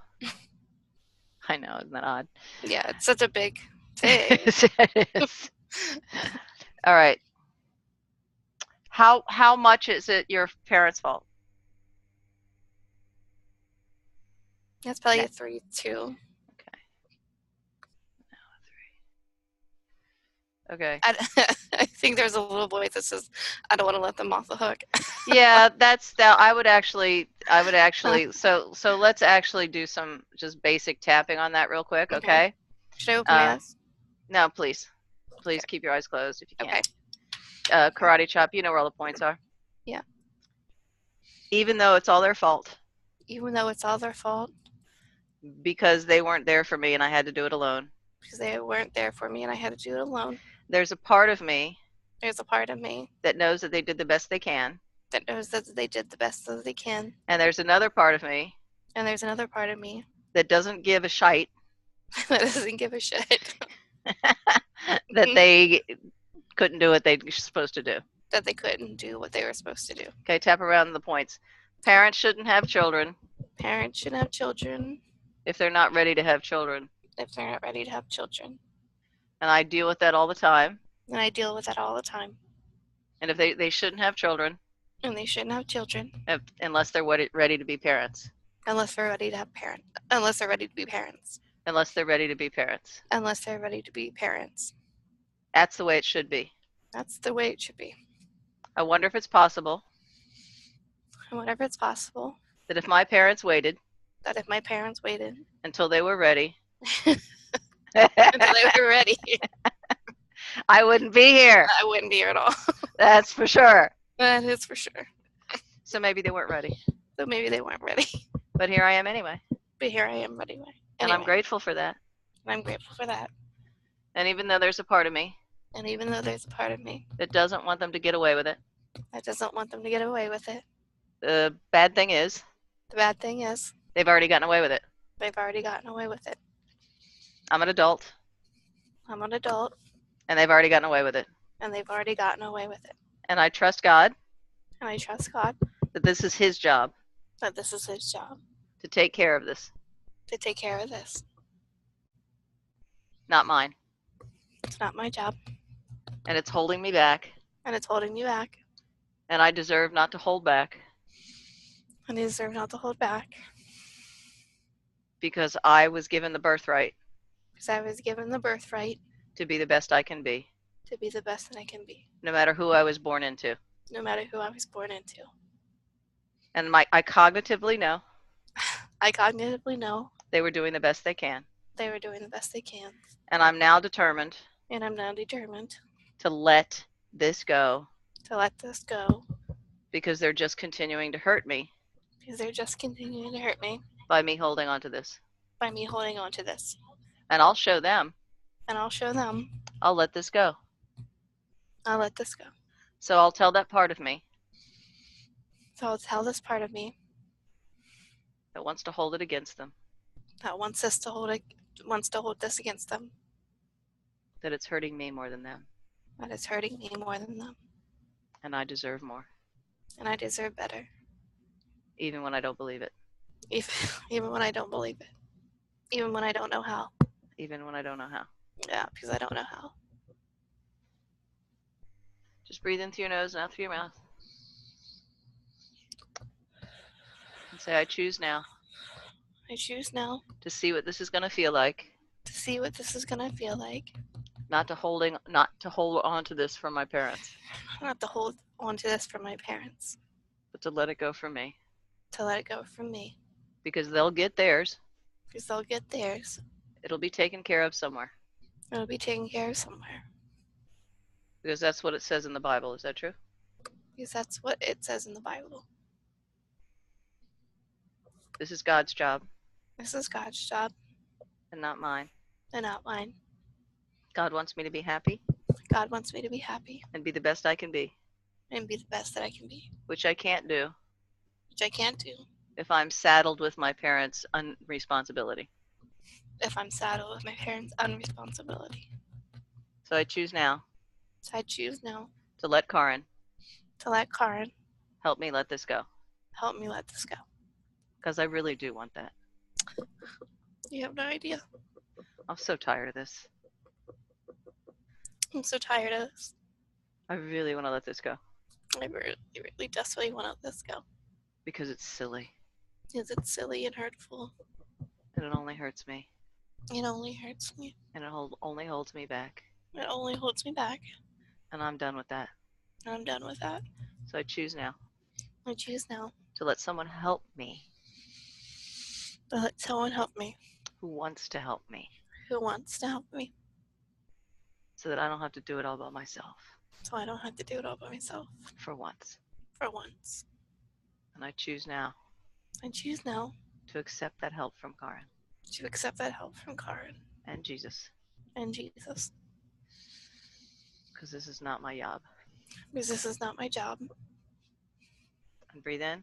I know, isn't that odd? Yeah, it's such a big thing. It is. All right. How much is it your parents' fault? That's probably a 3 too. Okay. Now a 3. Okay. I think there's a little boy that says, "I don't want to let them off the hook." Yeah, that's that. I would actually. So let's actually do some just basic tapping on that real quick, okay? Should I open my eyes? No, please. Please keep your eyes closed if you can. Okay. Karate chop. You know where all the points are. Yeah. Even though it's all their fault. Even though it's all their fault. Because they weren't there for me and I had to do it alone. Because they weren't there for me and I had to do it alone. There's a part of me. There's a part of me. That knows that they did the best they can. That knows that they did the best that they can. And there's another part of me. And there's another part of me. That doesn't give a shite. That doesn't give a shit. That they couldn't do what they were supposed to do. That they couldn't do what they were supposed to do. Okay, tap around the points. Parents shouldn't have children. Parents shouldn't have children. If they're not ready to have children. If they're not ready to have children. And I deal with that all the time. And I deal with that all the time. And if they shouldn't have children. And they shouldn't have children. Unless they're ready to be parents. Unless they're ready to have parents. Unless they're ready to be parents. Unless they're ready to be parents. Unless they're ready to be parents. That's the way it should be. That's the way it should be. I wonder if it's possible. I wonder if it's possible. That if my parents waited. That if my parents waited. Until they were ready. Until they were ready. I wouldn't be here. I wouldn't be here at all. That's for sure. That is for sure. So maybe they weren't ready. So maybe they weren't ready. But here I am anyway. But here I am anyway. And I'm grateful for that. And I'm grateful for that. And even though there's a part of me And even though there's a part of me that doesn't want them to get away with it, that doesn't want them to get away with it, the bad thing is the bad thing is they've already gotten away with it. they've already gotten away with it. I'm an adult, I'm an adult, and they've already gotten away with it. and they've already gotten away with it. And I trust God And I trust God that this is His job that this is His job to take care of this, to take care of this. not mine. It's not my job, And it's holding me back, and it's holding me back, and I deserve not to hold back and I deserve not to hold back because I was given the birthright because I was given the birthright to be the best I can be, to be the best that I can be, no matter who I was born into. no matter who I was born into. And I cognitively know I cognitively know they were doing the best they can. they were doing the best they can, And I'm now determined and I'm now determined to let this go to let this go because they're just continuing to hurt me because they're just continuing to hurt me by me holding on to this. by me holding on to this. And I'll show them And I'll show them I'll let this go. I'll let this go. So I'll tell that part of me So I'll tell this part of me that wants to hold it against them that wants to hold this against them, that it's hurting me more than them, that it's hurting me more than them, and I deserve more, and I deserve better, even when I don't believe it, even when I don't believe it, even when I don't know how. even when I don't know how. Yeah, because I don't know how. Just breathe in through your nose and out through your mouth. And say, I choose now I choose now to see what this is going to feel like, to see what this is gonna feel like, not to hold on to this from my parents, not to hold on to this from my parents, but to let it go from me, to let it go from me, because they'll get theirs. because they'll get theirs. It'll be taken care of somewhere, It'll be taken care of somewhere, because that's what it says in the Bible. Is that true? because that's what it says in the Bible. This is God's job This is God's job and not mine. and not mine. God wants me to be happy God wants me to be happy and be the best I can be, and be the best that I can be, which I can't do which I can't do if I'm saddled with my parents' unresponsibility. if I'm saddled with my parents' unresponsibility. So I choose now So I choose now to let Karin to let Karin help me let this go, help me let this go. because I really do want that. You have no idea. I'm so tired of this. I'm so tired of this. I really want to let this go I really desperately want to let this go. because it's silly Because it's silly and hurtful. and it only hurts me It only hurts me. and it only holds me back. It only holds me back. And I'm done with that. And I'm done with that. So I choose now I choose now to let someone help me to let someone help me who wants to help me who wants to help me so that I don't have to do it all by myself so I don't have to do it all by myself for once. for once. And I choose now I choose now to accept that help from Karin to accept that help from Karin and Jesus, and Jesus. because this is not my job. Because this is not my job. And breathe in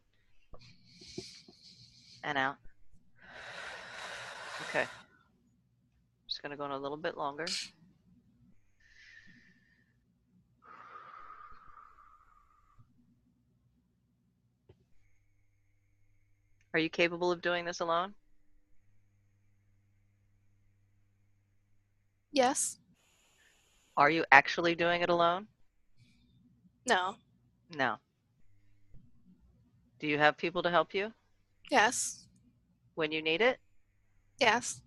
and out. Okay. Just going to go in a little bit longer. Are you capable of doing this alone? Yes. Are you actually doing it alone? No. No. Do you have people to help you Yes. when you need it? Yes.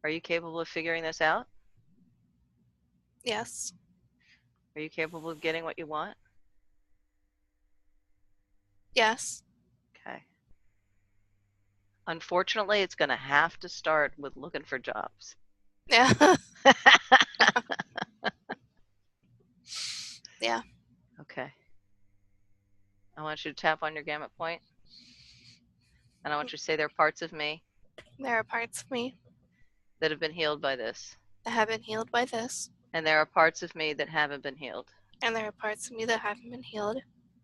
Are you capable of figuring this out? Yes. Are you capable of getting what you want? Yes. Okay. Unfortunately, it's going to have to start with looking for jobs. Yeah. Yeah. Okay. I want you to tap on your gamut point, and I want you to say there are parts of me There are parts of me that have been healed by this, that have been healed by this, and there are parts of me that haven't been healed. and there are parts of me that haven't been healed,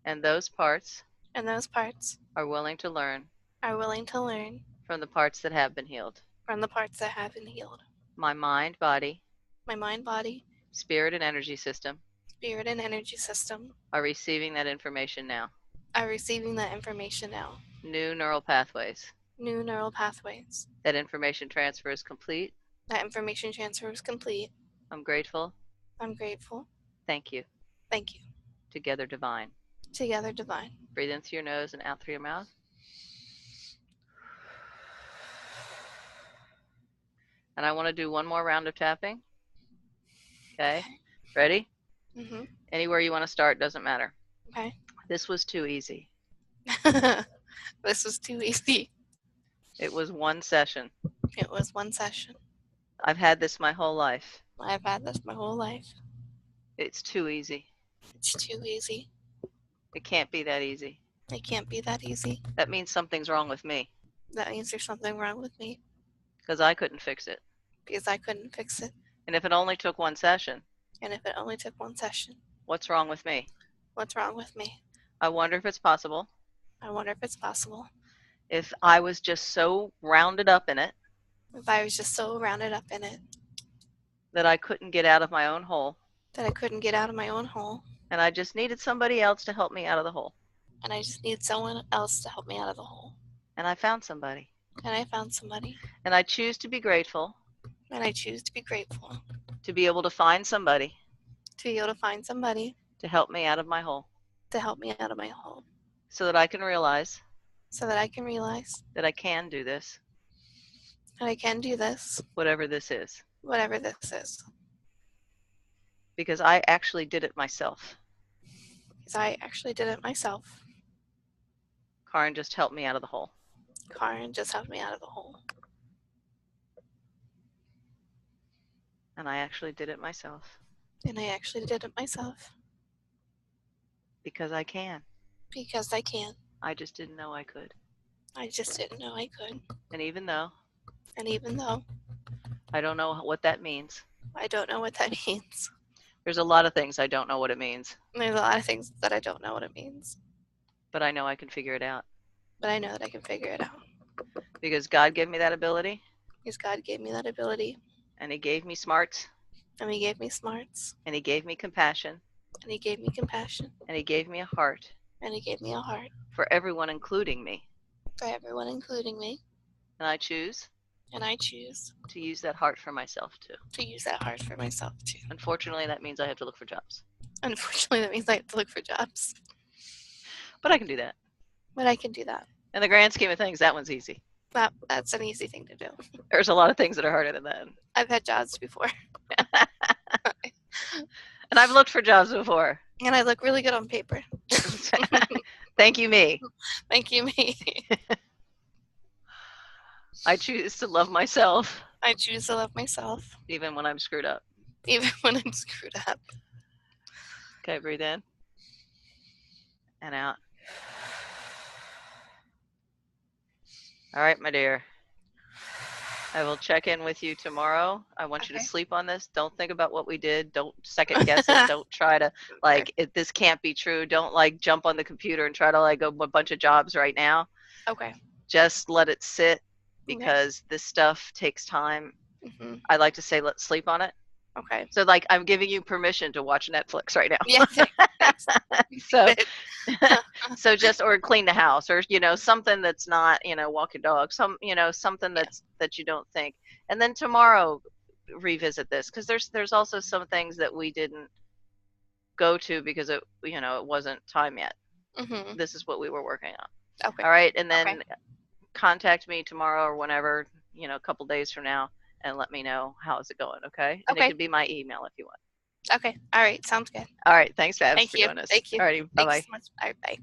And those parts and those parts are willing to learn are willing to learn from the parts that have been healed. from the parts that have been healed. My mind, body, My mind, body, spirit, and energy system spirit, and energy system are receiving that information now. are receiving that information now. New neural pathways. New neural pathways. That information transfer is complete. That information transfer is complete. I'm grateful. I'm grateful. Thank you. Thank you. Together divine. Together divine. Breathe in through your nose and out through your mouth. And I want to do one more round of tapping. Okay. Ready? Mm-hmm. Anywhere you want to start, doesn't matter. Okay. This was too easy. This was too easy. It was one session. It was one session. I've had this my whole life. I've had this my whole life. It's too easy. It's too easy. It can't be that easy. It can't be that easy. That means something's wrong with me That means there's something wrong with me because I couldn't fix it. because I couldn't fix it. And if it only took one session, And if it only took one session, what's wrong with me? what's wrong with me? I wonder if it's possible I wonder if it's possible. if I was just so rounded up in it If I was just so rounded up in it that I couldn't get out of my own hole, that I couldn't get out of my own hole, and I just needed somebody else to help me out of the hole. and I just need someone else to help me out of the hole. And I found somebody. And I found somebody. And I choose to be grateful And I choose to be grateful to be able to find somebody to be able to find somebody to help me out of my hole to help me out of my hole so that I can realize so that I can realize that I can do this, that I can do this, whatever this is, whatever this is. because I actually did it myself. Because I actually did it myself. Karin just helped me out of the hole. Karin just helped me out of the hole. And I actually did it myself And I actually did it myself. because I can. Because I can. I just didn't know I could. I just didn't know I could. And even though And even though I don't know what that means, I don't know what that means, there's a lot of things I don't know what it means, there's a lot of things that I don't know what it means. but I know I can figure it out But I know that I can figure it out. because God gave me that ability, Because God gave me that ability. and He gave me smarts, And He gave me smarts. and He gave me compassion, And He gave me compassion. and He gave me a heart And He gave me a heart for everyone, including me. for everyone, including me. And I choose And I choose to use that heart for myself too. to use that heart for myself too. Unfortunately, that means I have to look for jobs, Unfortunately, that means I have to look for jobs. but I can do that. But I can do that. In the grand scheme of things, that one's easy. That's an easy thing to do. There's a lot of things that are harder than that. I've had jobs before. And I've looked for jobs before. And I look really good on paper. Thank you, me. Thank you, me. I choose to love myself I choose to love myself, even when I'm screwed up. even when I'm screwed up. Okay, breathe in and out. All right, my dear. I will check in with you tomorrow. I want you to Okay. sleep on this. Don't think about what we did. Don't second guess it. Don't try to this can't be true. Don't jump on the computer and try to go a bunch of jobs right now. Okay. Just let it sit because this stuff takes time. Mm-hmm. I like to say let's sleep on it. Okay. So I'm giving you permission to watch Netflix right now. Yeah. Thanks. So just or clean the house or something that's not walk your dog, something that you don't think. And then tomorrow revisit this because there's also some things that we didn't go to because it wasn't time yet. Mm-hmm. This is what we were working on. Okay. All right, and then contact me tomorrow or whenever, a couple days from now, and let me know how is it going. Okay. And it Okay. could be my email if you want. Okay. All right. Sounds good. All right. Thanks, Babs, Thank for you. doing this. Thank you. All righty. Bye bye. Thanks so much. All right. Bye.